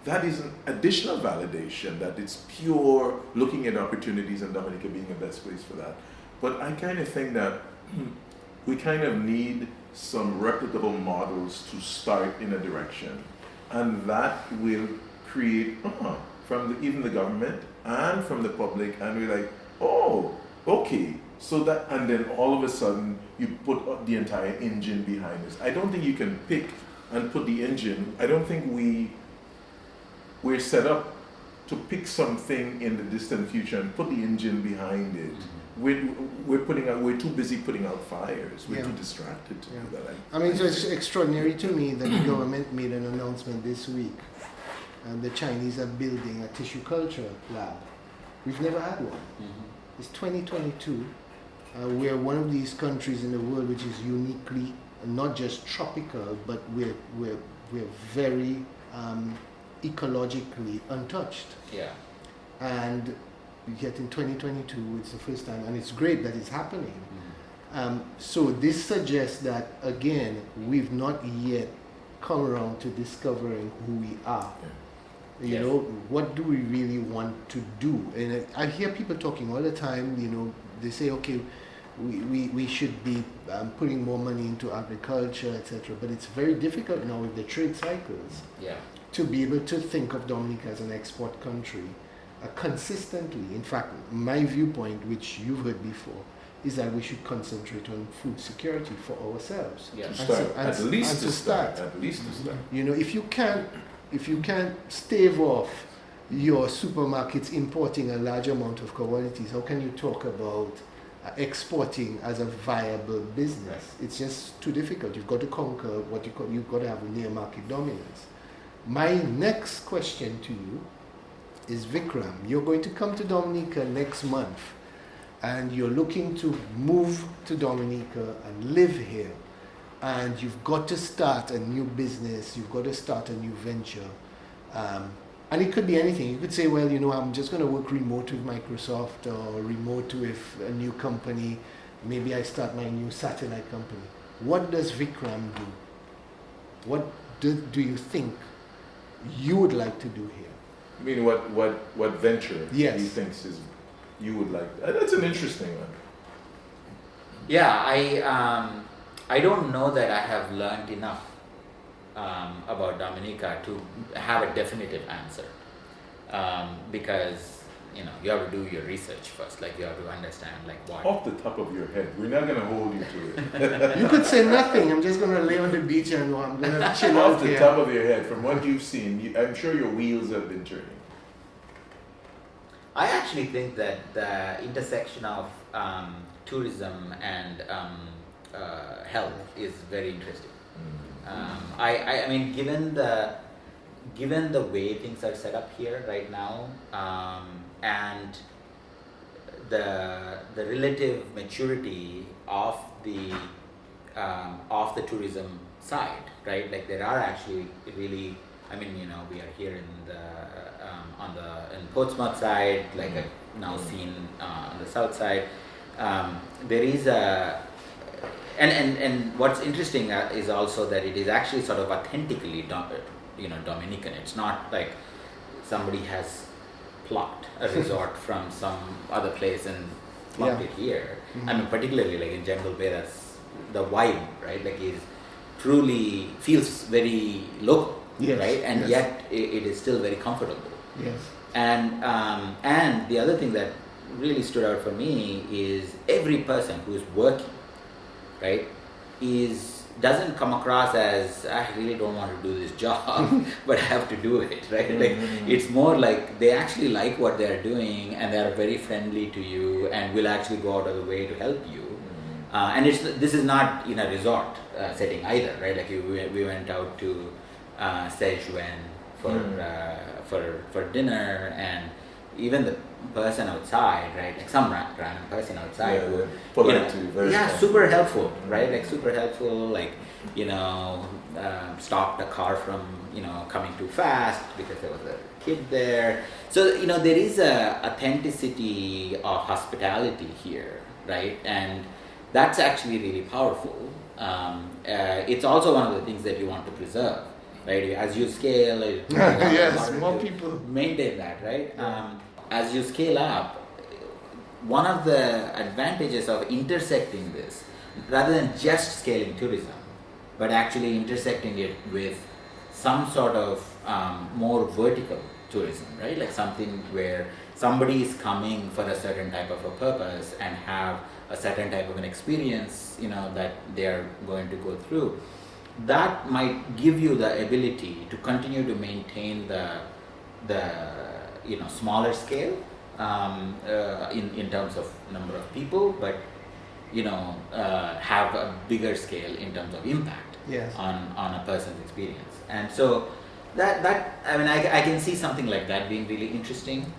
that is an additional validation that it's pure looking at opportunities and Dominica being the best place for that. But I kind of think that we kind of need some replicable models to start in a direction. And that will create, from even the government and from the public, and we're like, oh, okay. So that, and then all of a sudden, you put the entire engine behind this. I don't think you can pick and put the engine. I don't think we're set up to pick something in the distant future and put the engine behind it. We're too busy putting out fires. We're too distracted to do that. I mean, so it's extraordinary to me that the government made an announcement this week, and the Chinese are building a tissue culture lab. We've never had one. It's 2022. We're one of these countries in the world which is uniquely not just tropical, but we're very ecologically untouched. Yeah. And yet in 2022, it's the first time, and it's great that it's happening. So this suggests that, again, we've not yet come around to discovering who we are. You know, what do we really want to do? And I hear people talking all the time, you know, they say, okay, we should be putting more money into agriculture, etc. But it's very difficult now with the trade cycles to be able to think of Dominica as an export country consistently. In fact, my viewpoint, which you've heard before, is that we should concentrate on food security for ourselves. At least to start. You know, if you can't stave off your supermarkets importing a large amount of commodities, how can you talk about exporting as a viable business? It's just too difficult. You've got to conquer what you've got to have a near market dominance. My next question to you is, Vikram, you're going to come to Dominica next month and you're looking to move to Dominica and live here, and you've got to start a new business, you've got to start a new venture, and it could be anything. You could say, well, you know, I'm just going to work remote with Microsoft or remote with a new company. Maybe I start my new satellite company. What does Vikram do? What do you think you would like to do here? I mean, what venture he thinks you would like? That's an interesting one. Yeah, I don't know that I have learned enough about Dominica to have a definitive answer, because you know you have to do your research first. Like you have to understand like what. Off the top of your head, we're not going to hold you to it. You could say nothing. I'm just going to lay on the beach and I'm going to chill out Off the top of your head, from what you've seen, I'm sure your wheels have been turning. I actually think that the intersection of tourism and health is very interesting. I mean, given the way things are set up here right now, and the relative maturity of the tourism side, right? Like there are actually really, I mean, you know, we are here in the in Portsmouth side, like I've now seen on the south side. There is and what's interesting is also that it is actually sort of authentically Dominican. It's not like somebody has plucked a resort from some other place and plucked it here. I mean, particularly like in Jungle Bay, that's the vibe, right? Like truly feels very local, Yes, right? And yes. yet it is still very comfortable. Yes. And the other thing that really stood out for me is every person who is working, right, doesn't come across as I really don't want to do this job, but I have to do it, right? Like it's more like they actually like what they are doing and they are very friendly to you and will actually go out of the way to help you. And this is not in a resort setting either, right? Like we went out to Sichuan for dinner, and even the person outside, right? Like some random person outside who, polite to you, very kind. super helpful, right? Like super helpful, like stopped the car from coming too fast because there was a kid there. So there is a authenticity of hospitality here, right? And that's actually really powerful. It's also one of the things that you want to preserve, right? As you scale, yes, more people maintain that, right? As you scale up, one of the advantages of intersecting this, rather than just scaling tourism, but actually intersecting it with some sort of more vertical tourism, right? Like something where somebody is coming for a certain type of a purpose and have a certain type of an experience, that they are going to go through. That might give you the ability to continue to maintain the smaller scale in terms of number of people, but have a bigger scale in terms of impact on a person's experience. And so that I can see something like that being really interesting.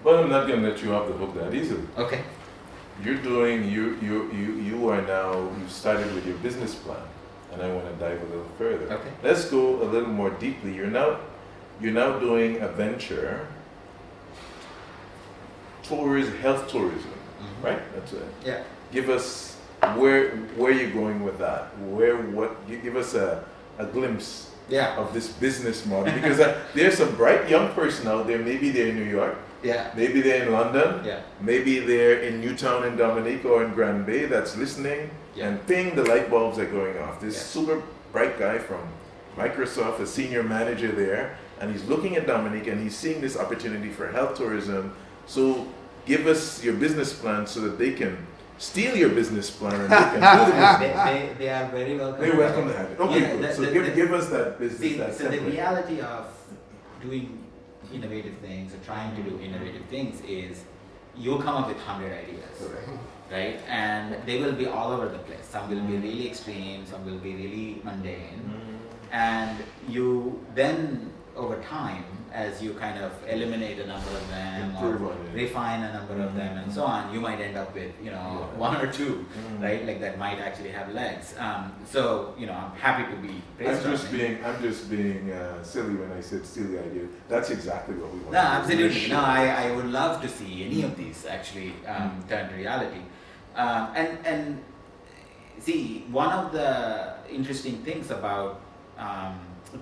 But I'm not going to let you off the hook that easily. Okay. You're doing, you are now, you started with your business plan, and I want to dive a little further. Okay. Let's go a little more deeply. You're now doing a venture, health tourism, right? That's it. Yeah. Give us where you're going with that. Give us a glimpse of this business model, because there's some bright young person out there. Maybe they're in New York. Yeah. Maybe they're in London. Yeah. Maybe they're in Newtown and Dominica or in Grand Bay that's listening, and ping, the light bulbs are going off. This super bright guy from Microsoft, a senior manager there, and he's looking at Dominica and he's seeing this opportunity for health tourism. So give us your business plan so that they can steal your business plan and they can do the business. They are very welcome. They're welcome to have it. Okay, Yeah, good. So give us that business. So the reality of doing innovative things or trying to do innovative things is you'll come up with 100 ideas, right? And they will be all over the place. Some will be really extreme, some will be really mundane. And you then, over time, as you kind of eliminate a number of them or refine a number of them and so on, you might end up with one or two, right? Like that might actually have legs. So I'm happy to be brainstorming. I'm just being silly when I said steal the idea. That's exactly what we want. No, absolutely. No, I would love to see any of these actually turn to reality. And see, one of the interesting things about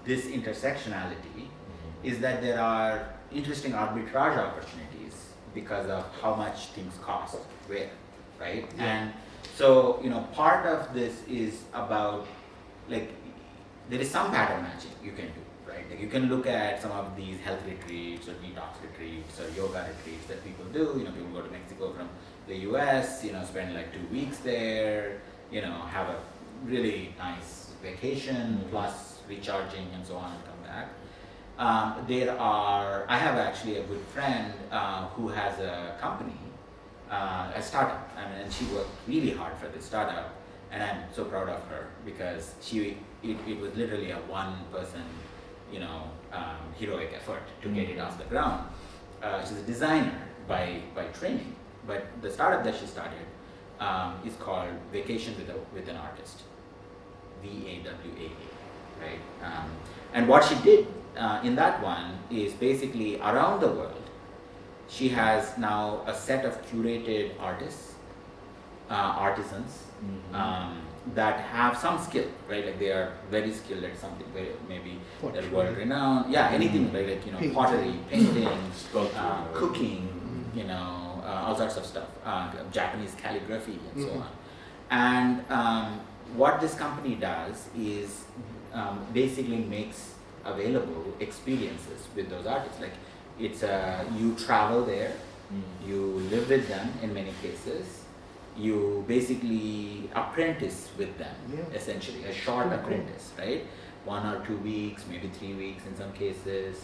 this intersectionality is that there are interesting arbitrage opportunities because of how much things cost where, right? Yeah. And so, part of this is about, like, there is some pattern matching you can do, right? Like you can look at some of these health retreats or detox retreats or yoga retreats that people do. People go to Mexico from the US, spend like 2 weeks there, have a really nice vacation plus recharging and so on and come back. I have actually a good friend who has a company, a startup, and she worked really hard for this startup, and I'm so proud of her because it was literally a one-person, heroic effort to get it off the ground. She's a designer by training, but the startup that she started is called Vacation with an Artist, VAWAA, right? And what she did in that one is basically around the world, she has now a set of curated artists, artisans, that have some skill, right? Like they are very skilled at something, maybe they're world renowned. Yeah, anything, right? Like pottery, painting, cooking, all sorts of stuff, Japanese calligraphy and so on. And what this company does is basically makes available experiences with those artists. Like it's you travel there, you live with them in many cases. You basically apprentice with them, essentially, a short apprentice, right? 1 or 2 weeks, maybe 3 weeks in some cases.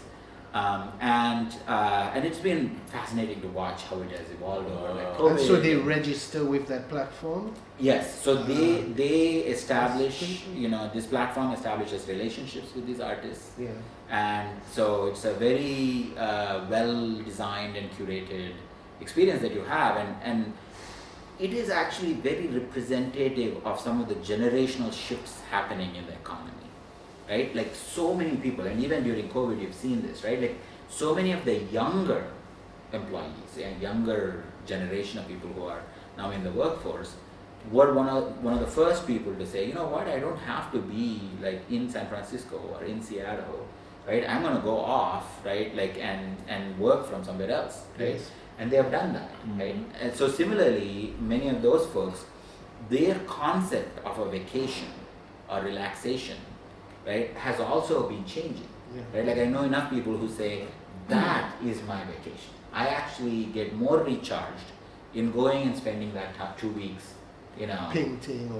And it's been fascinating to watch how it has evolved over like COVID. And so they register with that platform? Yes, so they establish, this platform establishes relationships with these artists. Yeah. And so it's a very well designed and curated experience that you have, and it is actually very representative of some of the generational shifts happening in the economy, right? Like so many people, and even during COVID you've seen this, right? Like so many of the younger employees and younger generation of people who are now in the workforce were one of the first people to say, you know what, I don't have to be like in San Francisco or in Seattle, right? I'm gonna go off, right? Like and work from somewhere else, right? Yes. And they have done that, right? And so similarly, many of those folks, their concept of a vacation or relaxation, right, has also been changing, right? Like I know enough people who say, that is my vacation. I actually get more recharged in going and spending that 2 weeks, painting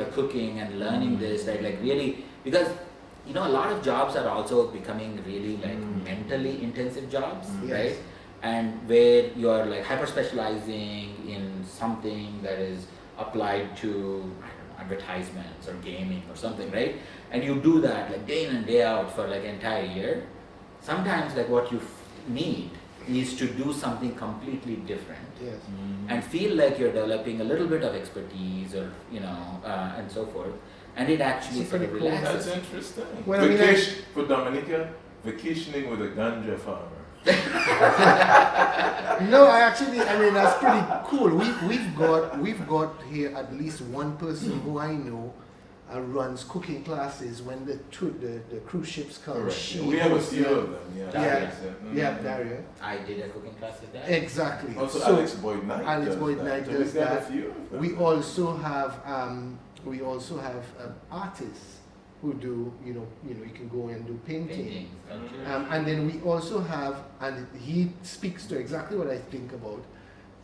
or cooking and learning this, right? Like really, because a lot of jobs are also becoming really like mentally intensive jobs, right? And where you're like hyper specializing in something that is applied to, I don't know, advertisements or gaming or something, right? And you do that like day in and day out for like an entire year. Sometimes like what you need is to do something completely different, and feel like you're developing a little bit of expertise or and so forth, and it actually sort of relaxes. That's interesting. Well, For Dominica, vacationing with a ganja farmer. No, that's pretty cool. We've got here at least one person who I know runs cooking classes when the cruise ships come. Correct. We have a few of them. Daria. I did a cooking class with that. Exactly. Also, Alex Boyd Knight does got that. a few of them. We also have artists who do you can go and do painting. And then we also have, and he speaks to exactly what I think about,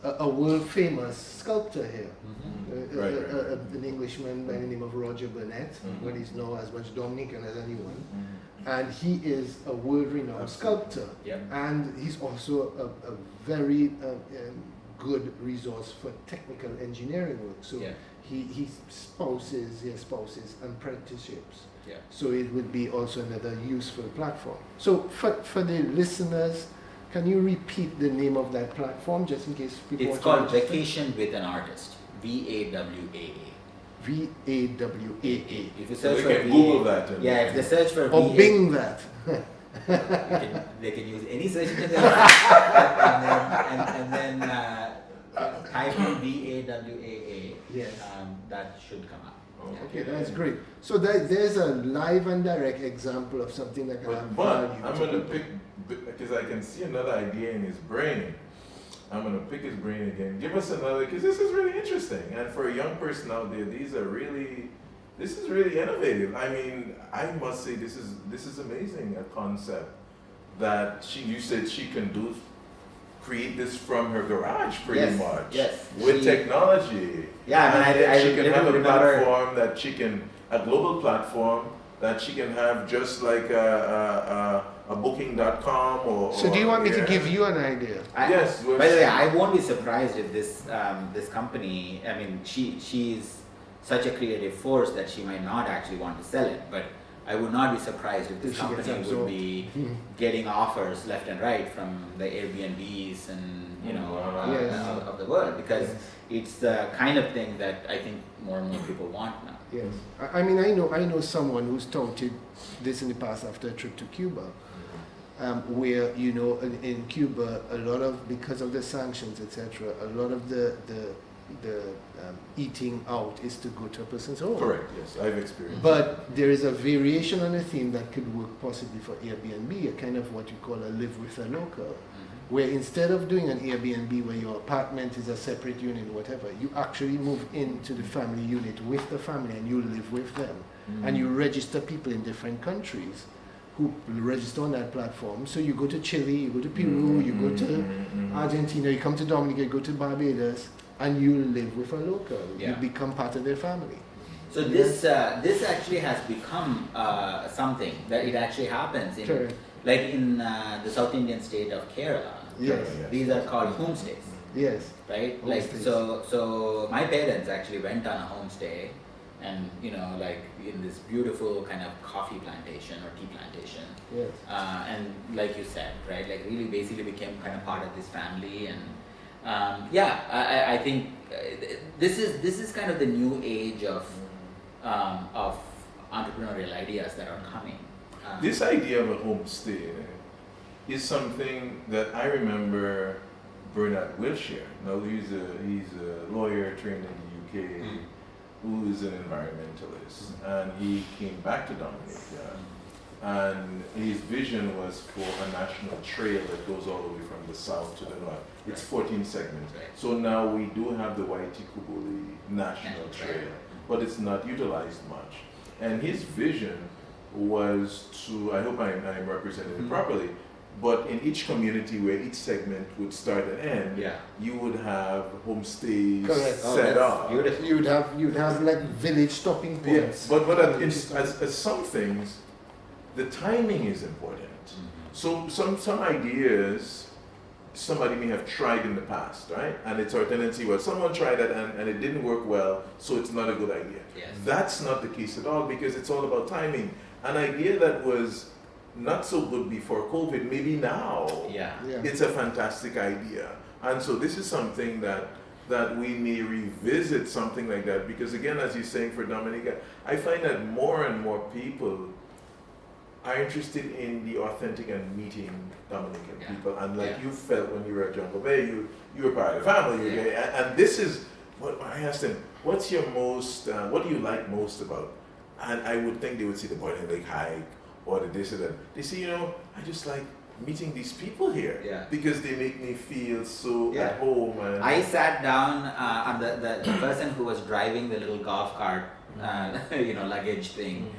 a world famous sculptor here, an Englishman by the name of Roger Burnett, but he's now as much Dominican as anyone, and he is a world renowned sculptor, and he's also a very good resource for technical engineering work. So he spouses apprenticeships. So it would be also another useful platform. So for the listeners, can you repeat the name of that platform just in case people It's called Vacation with an Artist. VAWAA. VAWAA. If you search for Google that. If they search for or Bing that. they can use any search engine and then type in VAWAA. Yes. That should come up. Okay, that's great. So there's a live and direct example of something that can have value. I'm going to pick, because I can see another idea in his brain. I'm going to pick his brain again. Give us another, because this is really interesting. And for a young person out there, this is really innovative. I mean, I must say this is amazing, a concept that you said she can create this from her garage pretty much. Yes. With technology. Yeah, she can have a platform a global platform that she can have just like a booking.com or. So do you want me to give you an idea? Yes. By the way, I won't be surprised if this company, I mean, she's such a creative force that she might not actually want to sell it, but I would not be surprised if this company would be getting offers left and right from the Airbnbs and of the world, because it's the kind of thing that I think more and more people want now. Yes, I mean I know someone who's touted this in the past after a trip to Cuba, where in Cuba a lot of, because of the sanctions etc., a lot of the eating out is to go to a person's home. Correct, yes, I've experienced. But there is a variation on a theme that could work possibly for Airbnb, a kind of what you call a live with a local, where instead of doing an Airbnb where your apartment is a separate unit, whatever, you actually move into the family unit with the family and you live with them. And you register people in different countries who register on that platform. So you go to Chile, you go to Peru, you go to Argentina, you come to Dominica, you go to Barbados, and you live with a local. Yeah. You become part of their family. So this actually has become something that it actually happens in, Sure. like in the South Indian state of Kerala. Yes. These are called homestays, Yes. right? Like Homestays. so my parents actually went on a homestay, and like in this beautiful kind of coffee plantation or tea plantation. Yes. And like you said, right, like really basically became kind of part of this family, and I think this is kind of the new age of entrepreneurial ideas that are coming. This idea of a homestay is something that I remember Bernard Wilshire. Now he's a lawyer trained in the UK, who is an environmentalist, and he came back to Dominica, and his vision was for a national trail that goes all the way from the south to the north. It's 14 segments. Right. So now we do have the Waitikubuli National Trail, but it's not utilized much. And his vision was to, I hope I'm representing it properly, but in each community where each segment would start and end, you would have homestays Correct. set up. Beautiful. You'd have like village stopping points. Yes, but as some things, the timing is important. So some ideas somebody may have tried in the past, right? And it's our tendency, well, someone tried it and it didn't work well, so it's not a good idea. Yes. That's not the case at all, because it's all about timing. An idea that was not so good before COVID, maybe now it's a fantastic idea. And so this is something that we may revisit, something like that, because again, as you're saying for Dominica, I find that more and more people are interested in the authentic and meeting Dominican people. And like you felt when you were at Jungle Bay, you were part of the family. Okay? And this is what I asked them, what's your most, what do you like most about? And I would think they would see the Boiling Lake hike or the this or that. They say, I just like meeting these people here because they make me feel so at home. And I sat down on the person who was driving the little golf cart, luggage thing.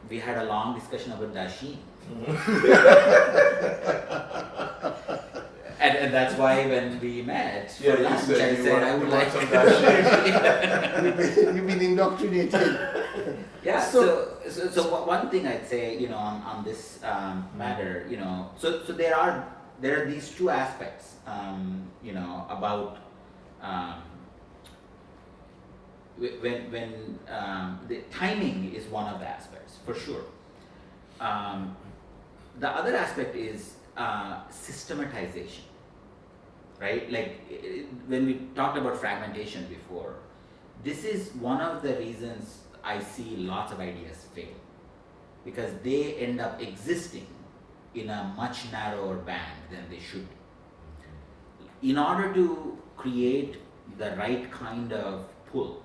We had a long discussion about Dashin. And that's why when we met for lunch, I said I would like some Dashin. You've been indoctrinated. So one thing I'd say, on this matter, so there are these two aspects, about when the timing is one of the aspects for sure. The other aspect is systematization, right? Like when we talked about fragmentation before, this is one of the reasons I see lots of ideas fail, because they end up existing in a much narrower band than they should. In order to create the right kind of pull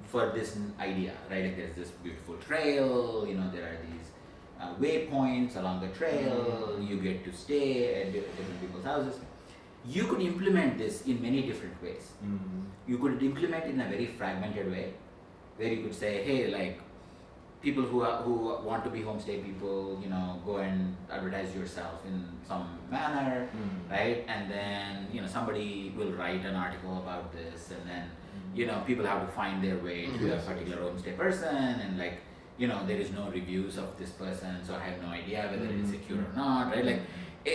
for this idea, right? Like there's this beautiful trail, there are these waypoints along the trail, you get to stay at different people's houses. You could implement this in many different ways. You could implement it in a very fragmented way, where you could say, hey, like people who want to be homestay people, go and advertise yourself in some manner, right? And then, somebody will write an article about this, and then, people have to find their way to a particular homestay person, and like, there is no reviews of this person, so I have no idea whether it's secure or not, right? Like,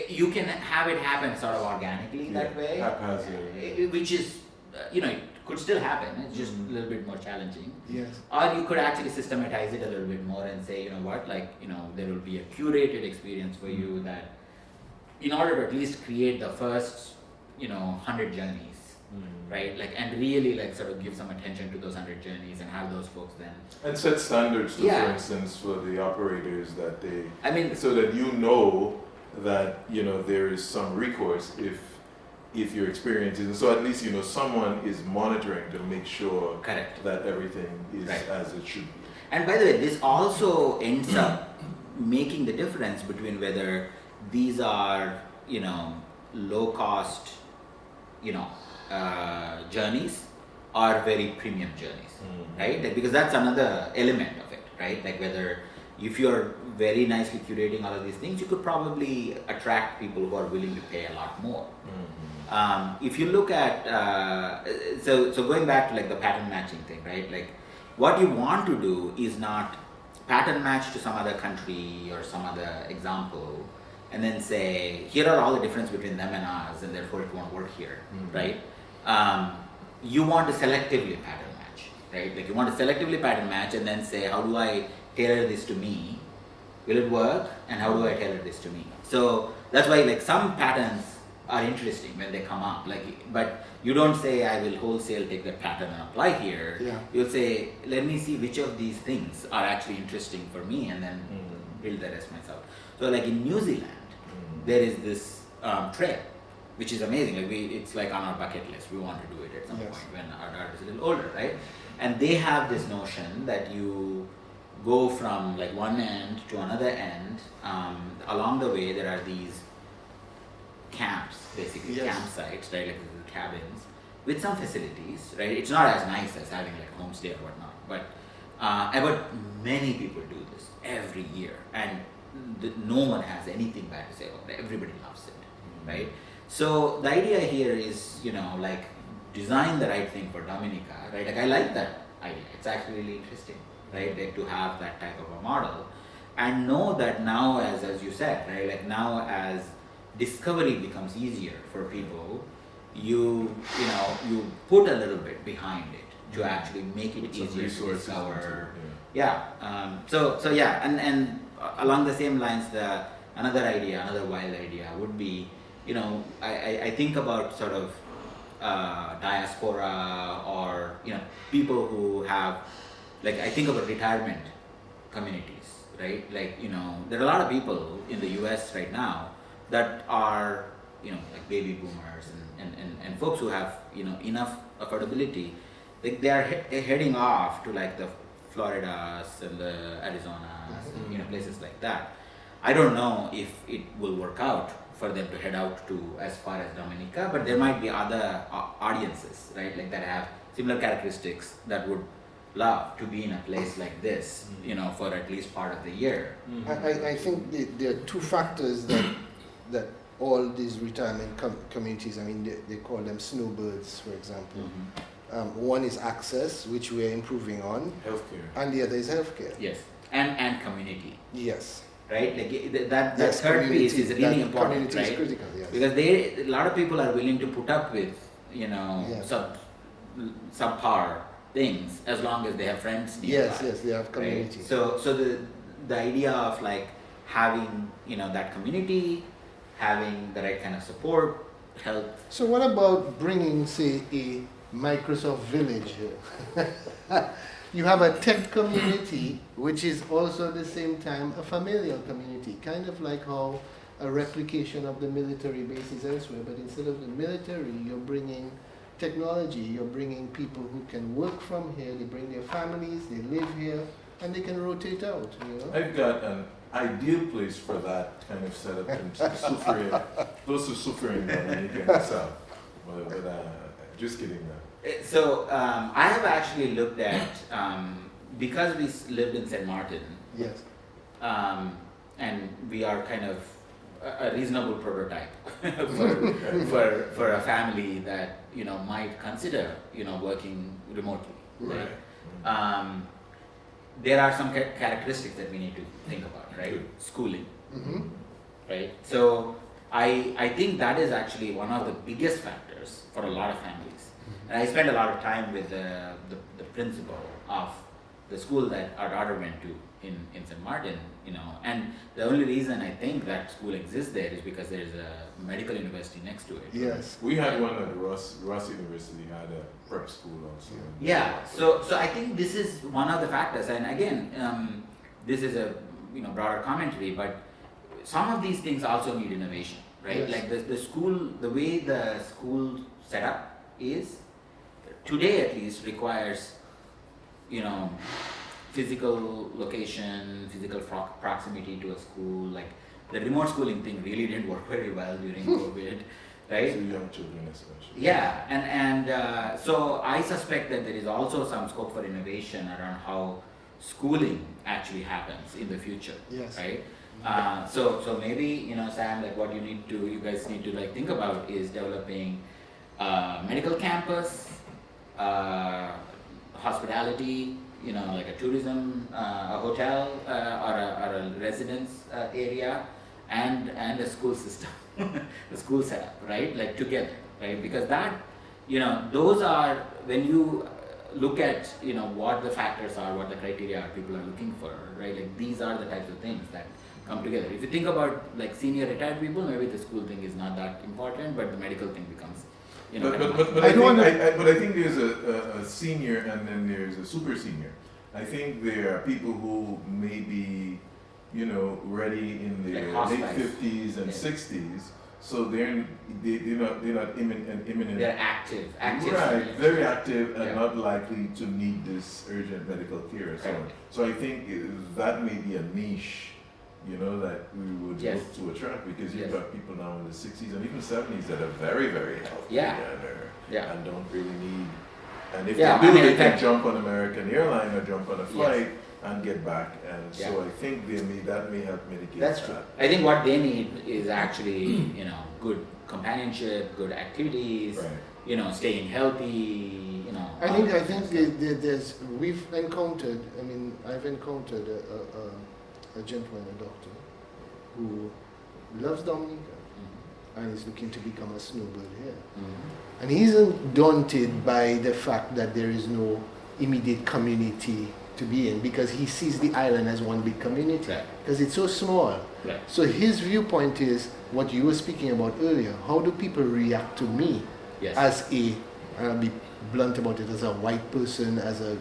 you can have it happen sort of organically that way, which is, it could still happen, it's just a little bit more challenging. Yes. Or you could actually systematize it a little bit more and say, there will be a curated experience for you that, in order to at least create the first, 100 journeys, right? Like, and really like sort of give some attention to those 100 journeys and have those folks then. And set standards too, for instance, for the operators that so that that, there is some recourse if your experience isn't. So at least, someone is monitoring to make sure that everything is as it should be. And by the way, this also ends up making the difference between whether these are, low cost, journeys or very premium journeys, right? Like, because that's another element of it, right? Like whether if you're very nicely curating all of these things, you could probably attract people who are willing to pay a lot more. If you look at so going back to like the pattern matching thing, right? Like what you want to do is not pattern match to some other country or some other example and then say here are all the difference between them and us and therefore it won't work here, right? You want to selectively pattern match, right? Like you want to selectively pattern match and then say how do I tailor this to me? Will it work? And how do I tailor this to me? So that's why like some patterns are interesting when they come up, like, but you don't say I will wholesale take that pattern and apply here. Yeah. You'll say let me see which of these things are actually interesting for me and then build the rest myself. So like in New Zealand, there is this trail, which is amazing. Like it's like on our bucket list. We want to do it at some point when our daughter is a little older, right? And they have this notion that you go from like one end to another end. Along the way, there are these camps, basically campsites, right? Like little cabins with some facilities, right? It's not as nice as having like homestay or whatnot, but many people do this every year, and no one has anything bad to say about it. Everybody loves it, right? So the idea here is, like design the right thing for Dominica, right? Like I like that idea. It's actually really interesting, right? Like to have that type of a model, and know that now, as you said, right? Like now as discovery becomes easier for people, you put a little bit behind it to actually make it easier to discover. And along the same lines, another wild idea would be, I think about sort of diaspora or people who have, like I think about retirement communities, right? Like there are a lot of people in the US right now that are like baby boomers and folks who have enough affordability, like they are heading off to like the Floridas and the Arizonas and places like that. I don't know if it will work out for them to head out to as far as Dominica, but there might be other audiences, right? Like that have similar characteristics that would love to be in a place like this, for at least part of the year. I think there are two factors that all these retirement communities, I mean, they call them snowbirds, for example. One is access, which we are improving on. Healthcare. And the other is healthcare. Yes, and community. Yes. Right, like that third piece is really important, right? Is critical, yes. Because a lot of people are willing to put up with, subpar things as long as they have friends nearby. Yes, they have community. Right? So the idea of like having that community, having the right kind of support, help. So what about bringing, say, a Microsoft Village here? You have a tech community, which is also at the same time a familial community, kind of like how a replication of the military bases elsewhere, but instead of the military, you're bringing technology, you're bringing people who can work from here, they bring their families, they live here, and they can rotate out, I've got an ideal place for that kind of setup in Sufre, close to Sufre in Dominica itself. But just kidding now. So I have actually looked at, because we lived in St. Martin, Yes. and we are kind of a reasonable prototype for a family that might consider working remotely. Right. There are some characteristics that we need to think about, right? Good. Schooling, Mm-hmm. right? So I think that is actually one of the biggest factors for a lot of families. And I spent a lot of time with the principal of the school that our daughter went to in St. Martin, and the only reason I think that school exists there is because there's a medical university next to it. Yes. We had one at Ross University, had a prep school also. Yeah, so I think this is one of the factors, and again, this is a broader commentary, but some of these things also need innovation, right? Yes. Like the school, the way the school setup is today at least requires physical location, physical proximity to a school, like the remote schooling thing really didn't work very well during COVID, right? So young children especially. Yeah, and so I suspect that there is also some scope for innovation around how schooling actually happens in the future, Yes. right? So maybe Sam, like what you guys need to like think about is developing medical campus, hospitality, like a tourism, a hotel or a residence area, and a school system, the school setup, right? Like together, right? Because that, those are when you look at what the factors are, what the criteria are people are looking for, right? Like these are the types of things that come together. If you think about like senior retired people, maybe the school thing is not that important, but the medical thing becomes, But I think there's a senior and then there's a super senior. I think there are people who may be, ready in their Like late 50s and 60s, so they're not imminent. they're active, Right, seniors. very active and Yeah. not likely to need this urgent medical care. Correct. So I think that may be a niche, that we would Yes. look to attract, because you've Yes. got people now in the 60s and even 70s that are very, very healthy Yeah. Yeah. and don't really need. And if Yeah, they do, I mean, they in can fact- jump on American airline or jump on a Yes. flight and get back. And Yeah. so I think that may help mitigate That's that. true. I think what they need is actually, good companionship, good activities, Right. staying healthy, I think all those things. we've encountered. I mean, I've encountered a gentleman, a doctor, who loves Dominica and is looking to become a snowbird here. Mhm. And he isn't daunted by the fact that there is no immediate community to be in, because he sees the island as one big community, Right. because it's so small. Right. So his viewpoint is what you were speaking about earlier. How do people react to me Yes. as I'll be blunt about it, as a white person, as a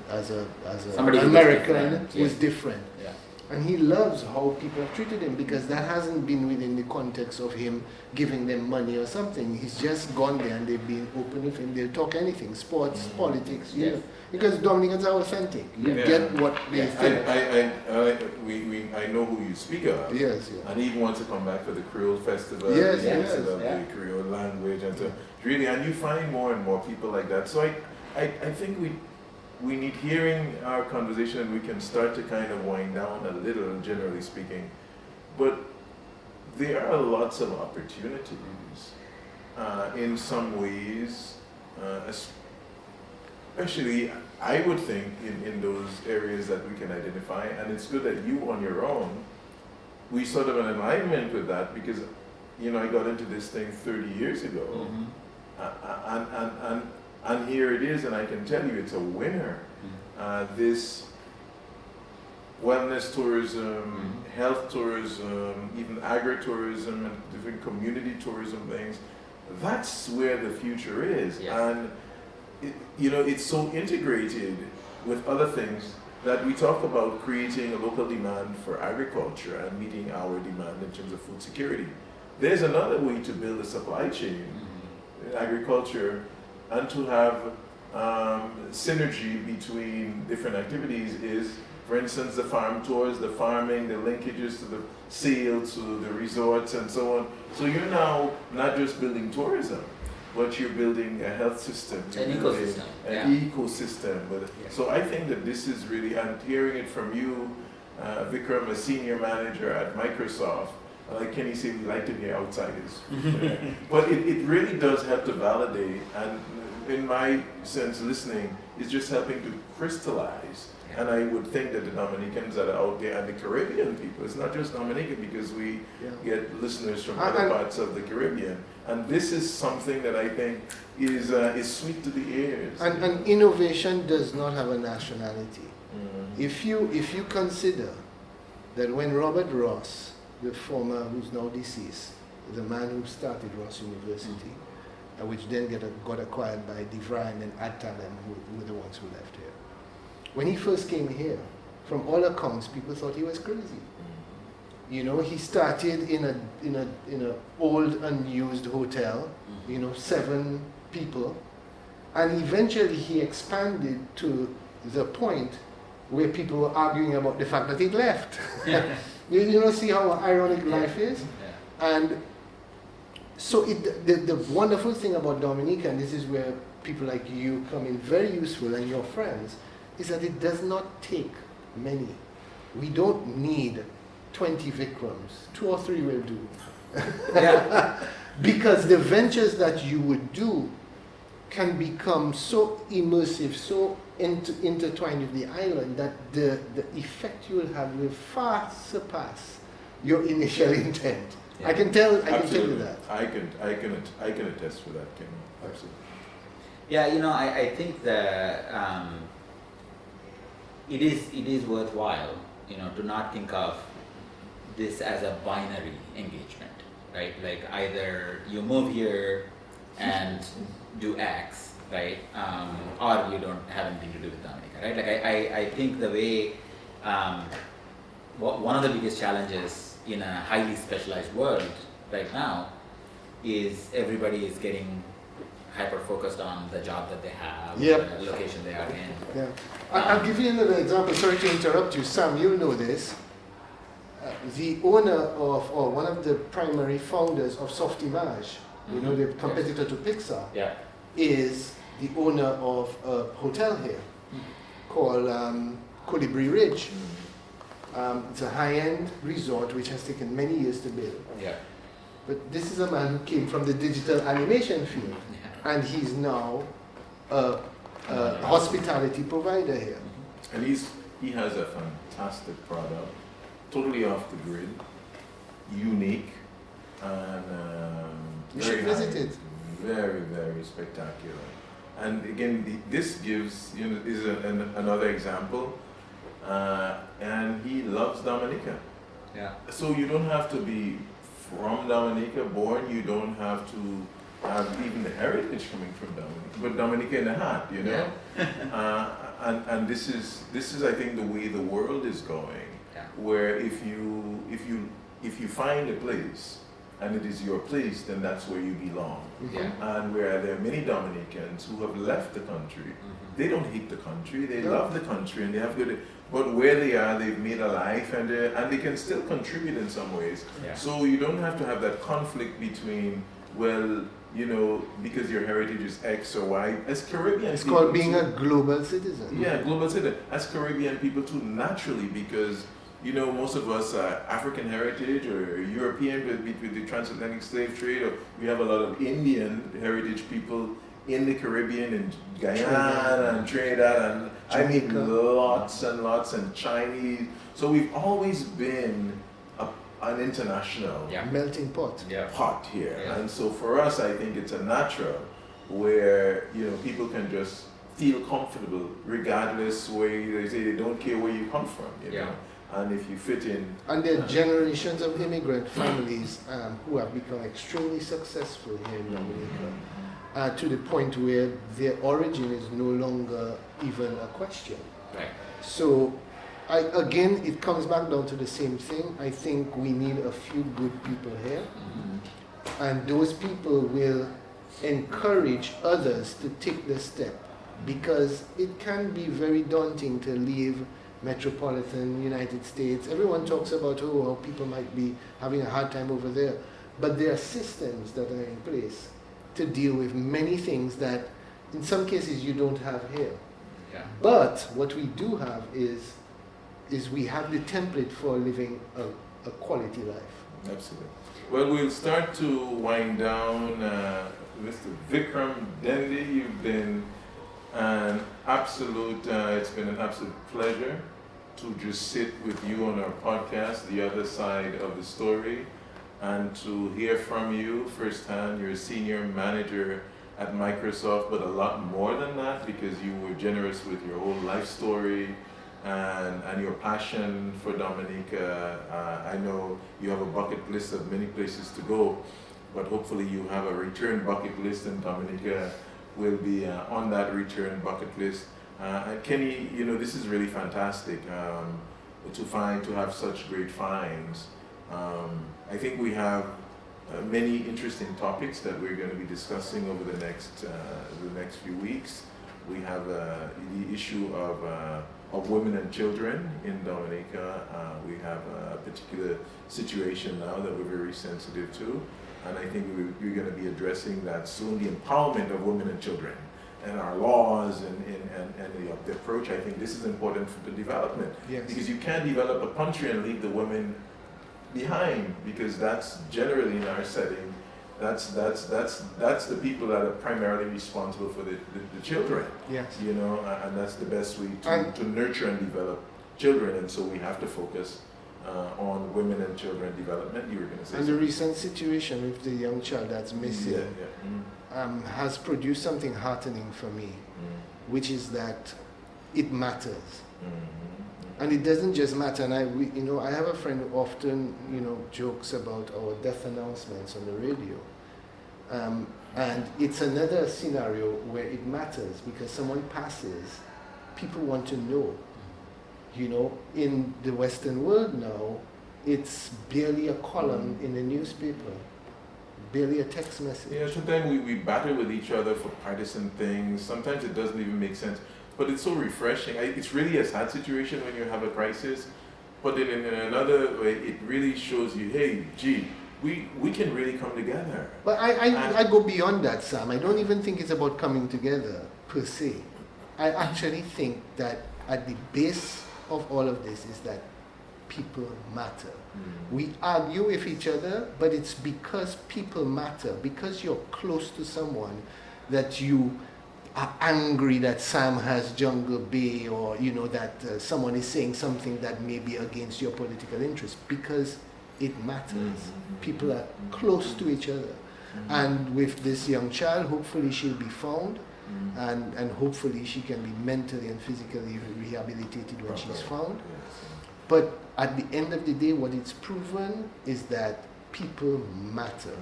Somebody who is American different, who is yes. different. Yeah. And he loves how people have treated him, because that hasn't been within the context of him giving them money or something. He's just gone there and they've been open with him. They'll talk anything, sports, politics, Yes. because Dominicans are authentic. You Yeah. get what they Yeah. think. I know who you speak of. Yes, yeah. And he wants to come back for the Creole Festival. Yes, he wants to yes, love yeah. the Creole language, and so really, and you find more and more people like that. So I think we need, hearing our conversation, and we can start to kind of wind down a little, generally speaking. But there are lots of opportunities in some ways, especially I would think in those areas that we can identify. And it's good that you on your own, we sort of an alignment with that, because I got into this thing 30 years ago. Mhm. And here it is, and I can tell you it's a winner. This wellness tourism, health tourism, even agritourism, and different community tourism things, that's where the future is. Yes. And it's so integrated with other things that we talk about creating a local demand for agriculture and meeting our demand in terms of food security. There's another way to build a supply chain in agriculture and to have synergy between different activities is, for instance, the farm tours, the farming, the linkages to the sales, to the resorts, and so on. So you're now not just building tourism, but you're building a health system. An you're building ecosystem, An yeah. ecosystem. Yeah. So I think that this is really, and hearing it from you, Vikram, a senior manager at Microsoft, like Kenny said, we like to be outsiders. But it really does help to validate, and in my sense, listening is just helping to crystallize. Yeah. And I would think that the Dominicans that are out there, and the Caribbean people, it's not just Dominica, because we get listeners from other parts of the Caribbean. And this is something that I think is sweet to the ears. And innovation does not have a nationality. Mm. If you consider that when Robert Ross, the former, who's now deceased, the man who started Ross University, which then got acquired by DeVry and Adtalem, who were the ones who left here. When he first came here, from all accounts, people thought he was crazy. He started in a old unused hotel, 7 people, and eventually he expanded to the point where people were arguing about the fact that he'd left. You know, see how ironic life is? Yeah. And so the wonderful thing about Dominica, and this is where people like you come in very useful, and your friends, is that it does not take many. We don't need 20 Vikrams. 2 or 3 will do. Yeah. Because the ventures that you would do can become so immersive, so intertwined with the island, that the effect you will have will far surpass your initial intent. Yeah. I can tell you Absolutely. that. I can attest for that, Ken. Absolutely. Yeah, you know, I think that it is worthwhile, you know, to not think of this as a binary engagement, right? Like either you move here and do X, right? Or you don't have anything to do with Dominica, right? Like I think the way one of the biggest challenges in a highly specialized world right now is everybody is getting hyper focused on the job that they have, Yep. the location they are in. Yeah. I'll give you another example. Sorry to interrupt you. Sam, you'll know this. The owner of, or one of the primary founders of Softimage, you know, the competitor to Pixar, Yeah. is the owner of a hotel here called Colibri Ridge. It's a high-end resort which has taken many years to build. Yeah. But this is a man who came from the digital animation field, and he's now a hospitality provider here. And he has a fantastic product, totally off the grid, unique, and You very should visit high, it. very, very spectacular. And again, this gives, you know, is another example. And he loves Dominica. Yeah. So you don't have to be from Dominica, born. You don't have to have even the heritage coming from Dominica, but Dominica in the heart, you know. And this is I think the way the world is going, Yeah. where if you find a place and it is your place, then that's where you belong. Yeah. And where there are many Dominicans who have left the country, they don't hate the country, they love the country, and they have good. But where they are, they've made a life, and they can still contribute in some ways. Yeah. So you don't have to have that conflict between, well, you know, because your heritage is X or Y. As Caribbean It's people called being too, a global citizen. yeah, global citizen. As Caribbean people too, naturally, because you know most of us are African heritage or European with the transatlantic slave trade, or we have a lot of Indian heritage people in the Caribbean and Guyana and Trinidad, and I meet lots and lots, and Chinese. So we've always been an international Yeah. Melting pot. Yeah. pot here. Yeah. And so for us, I think it's a natural where, you know, people can just feel comfortable regardless where they say they don't care where you come from, you Yeah. know. And if you fit in. And there are generations of immigrant families who have become extremely successful here in Dominica, to the point where their origin is no longer even a question. Right. So, again, it comes back down to the same thing. I think we need a few good people here, and those people will encourage others to take the step, because it can be very daunting to leave metropolitan United States. Everyone talks about how people might be having a hard time over there, but there are systems that are in place to deal with many things that in some cases you don't have here. Yeah. But what we do have is we have the template for living a quality life. Absolutely. Well, we'll start to wind down. Mr. Vikram Dendi, you've been an absolute, it's been an absolute pleasure to just sit with you on our podcast, The Other Side of the Story, and to hear from you firsthand. You're a senior manager at Microsoft, but a lot more than that, because you were generous with your whole life story and your passion for Dominica. I know you have a bucket list of many places to go, but hopefully you have a return bucket list, and Dominica will be on that return bucket list. Kenny, you know, this is really fantastic to have such great finds. I think we have many interesting topics that we're going to be discussing over the next few weeks. We have the issue of women and children in Dominica. We have a particular situation now that we're very sensitive to, and I think we're going to be addressing that soon, the empowerment of women and children, and our laws and the approach. I think this is important for the development, Yes. because you can't develop a country and leave the women behind, because that's generally in our setting, that's the people that are primarily responsible for the children. Yes. You know, and that's the best way And- to nurture and develop children, and so we have to focus on women and children development. You were going to say And the something. recent situation with the young child that's missing Yeah. has produced something heartening for me, which is that it matters. And it doesn't just matter. And I have a friend who often, jokes about our death announcements on the radio. And it's another scenario where it matters because someone passes, people want to know. In the Western world now, it's barely a column in the newspaper, barely a text message. Yeah, sometimes we battle with each other for partisan things. Sometimes it doesn't even make sense. But it's so refreshing. It's really a sad situation when you have a crisis. But then in another way, it really shows you, hey, gee, we can really come together. But I go beyond that, Sam. I don't even think it's about coming together per se. I actually think that at the base of all of this is that people matter. We argue with each other, but it's because people matter, because you're close to someone that you are angry that Sam has Jungle Bay, or that someone is saying something that may be against your political interest, because it matters. People are close to each other. And with this young child, hopefully she'll be found, and hopefully she can be mentally and physically rehabilitated when she's found. But at the end of the day, what it's proven is that people matter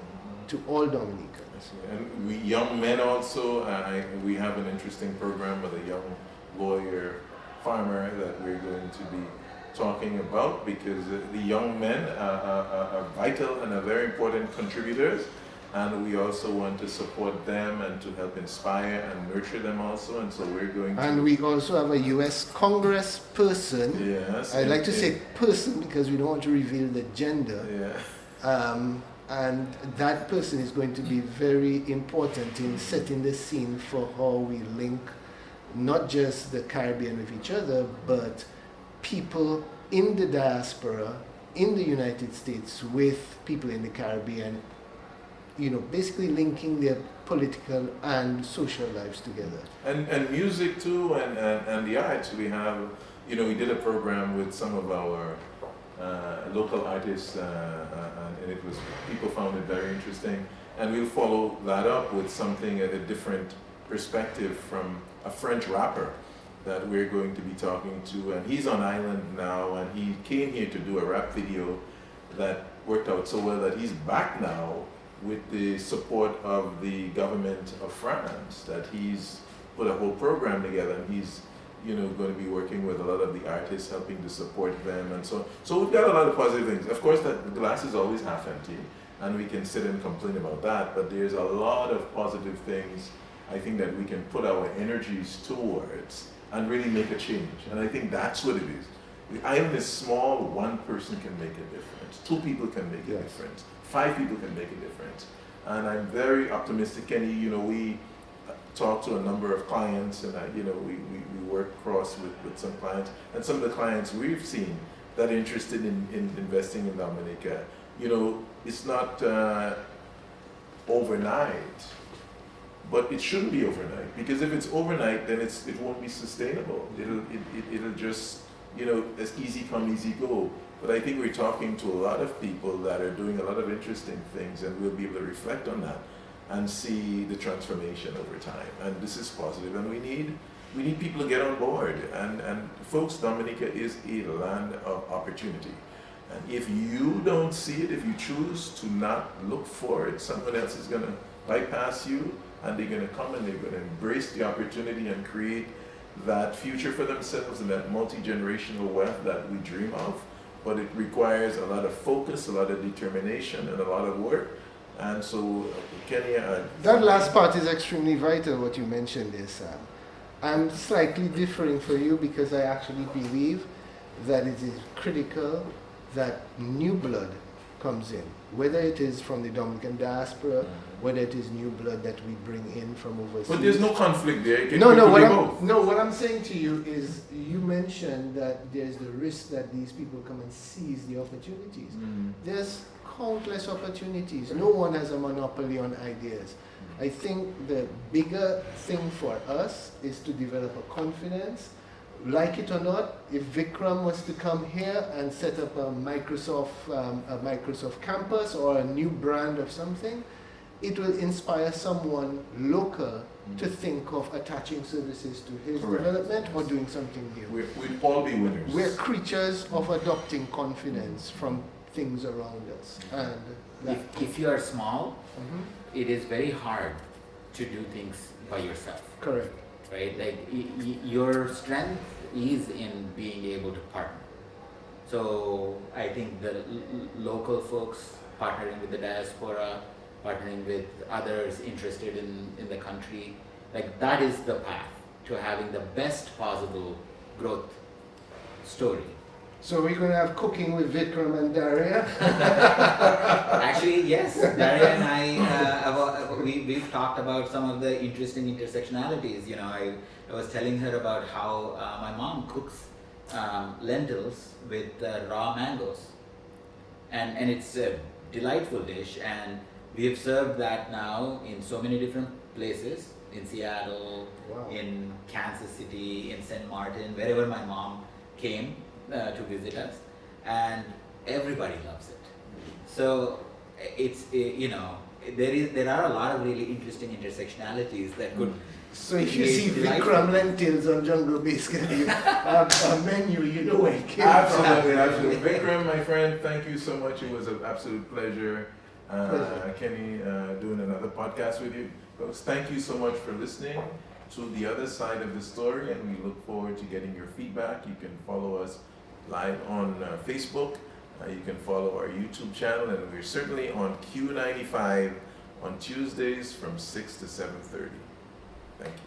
to all Dominicans. And we young men also, we have an interesting program with a young lawyer farmer that we're going to be talking about, because the young men are vital and are very important contributors, and we also want to support them and to help inspire and nurture them also, and so we're going to... And we also have a U.S. Congress person. Yes. I like to say person because we don't want to reveal the gender. Yeah. And that person is going to be very important in setting the scene for how we link not just the Caribbean with each other, but people in the diaspora, in the United States, with people in the Caribbean, basically linking their political and social lives together. And music too, and the arts. We have, we did a program with some of our local artists, and it was, people found it very interesting. And we'll follow that up with something at a different perspective from a French rapper that we're going to be talking to. And he's on island now, and he came here to do a rap video that worked out so well that he's back now with the support of the government of France, that he's put a whole program together, and he's going to be working with a lot of the artists, helping to support them, and so we've got a lot of positive things. Of course, that the glass is always half empty, and we can sit and complain about that, but there's a lot of positive things I think that we can put our energies towards and really make a change. And I think that's what it is. The island is small, one person can make a difference, 2 people can make a difference, 5 people can make a difference. And I'm very optimistic, Kenny. We talk to a number of clients, and we work cross with some clients, and some of the clients we've seen that are interested in investing in Dominica, it's not overnight, but it shouldn't be overnight, because if it's overnight, then it won't be sustainable. It'll just, as easy come, easy go. But I think we're talking to a lot of people that are doing a lot of interesting things, and we'll be able to reflect on that and see the transformation over time. And this is positive, and we need people to get on board. And folks, Dominica is a land of opportunity. And if you don't see it, if you choose to not look for it, someone else is going to bypass you, and they're going to come and they're going to embrace the opportunity and create that future for themselves and that multi-generational wealth that we dream of. But it requires a lot of focus, a lot of determination, and a lot of work. And so, Kenya... that last part is extremely vital, what you mentioned there, Sam. I'm slightly differing for you because I actually believe that it is critical that new blood comes in, whether it is from the Dominican diaspora, whether it is new blood that we bring in from overseas. But there's no conflict there. It can No, be what both. what I'm saying to you is, you mentioned that there's the risk that these people come and seize the opportunities. There's countless opportunities. No one has a monopoly on ideas. I think the bigger thing for us is to develop a confidence. Like it or not, if Vikram was to come here and set up a Microsoft campus or a new brand of something, it will inspire someone local to think of attaching services to his Correct. development or doing something new. We'd all be winners. We're creatures of adopting confidence from things around us. And that, If you are small, Mhm. it is very hard to do things by yourself, Correct. right? Like your strength is in being able to partner. So I think the local folks partnering with the diaspora, partnering with others interested in the country, like that is the path to having the best possible growth story. So we're going to have cooking with Vikram and Daria. Actually, yes, Daria and I, we've talked about some of the interesting intersectionalities. You know, I was telling her about how my mom cooks lentils with raw mangoes. And it's a delightful dish, and we have served that now in so many different places, in Seattle, Wow. in Kansas City, in St. Martin, wherever my mom came to visit us, and everybody loves it. So it's you know, there are a lot of really interesting intersectionalities that could. So if you create see delightful- Vikram lentils on Jungle Biscuit a menu, you know where it came Absolutely, from. absolutely. Vikram, my friend, thank you so much. It was an absolute pleasure. Kenny, doing another podcast with you. Folks, thank you so much for listening to the other side of the story, and we look forward to getting your feedback. You can follow us live on Facebook. You can follow our YouTube channel, and we're certainly on Q95 on Tuesdays from 6 to 7:30. Thank you.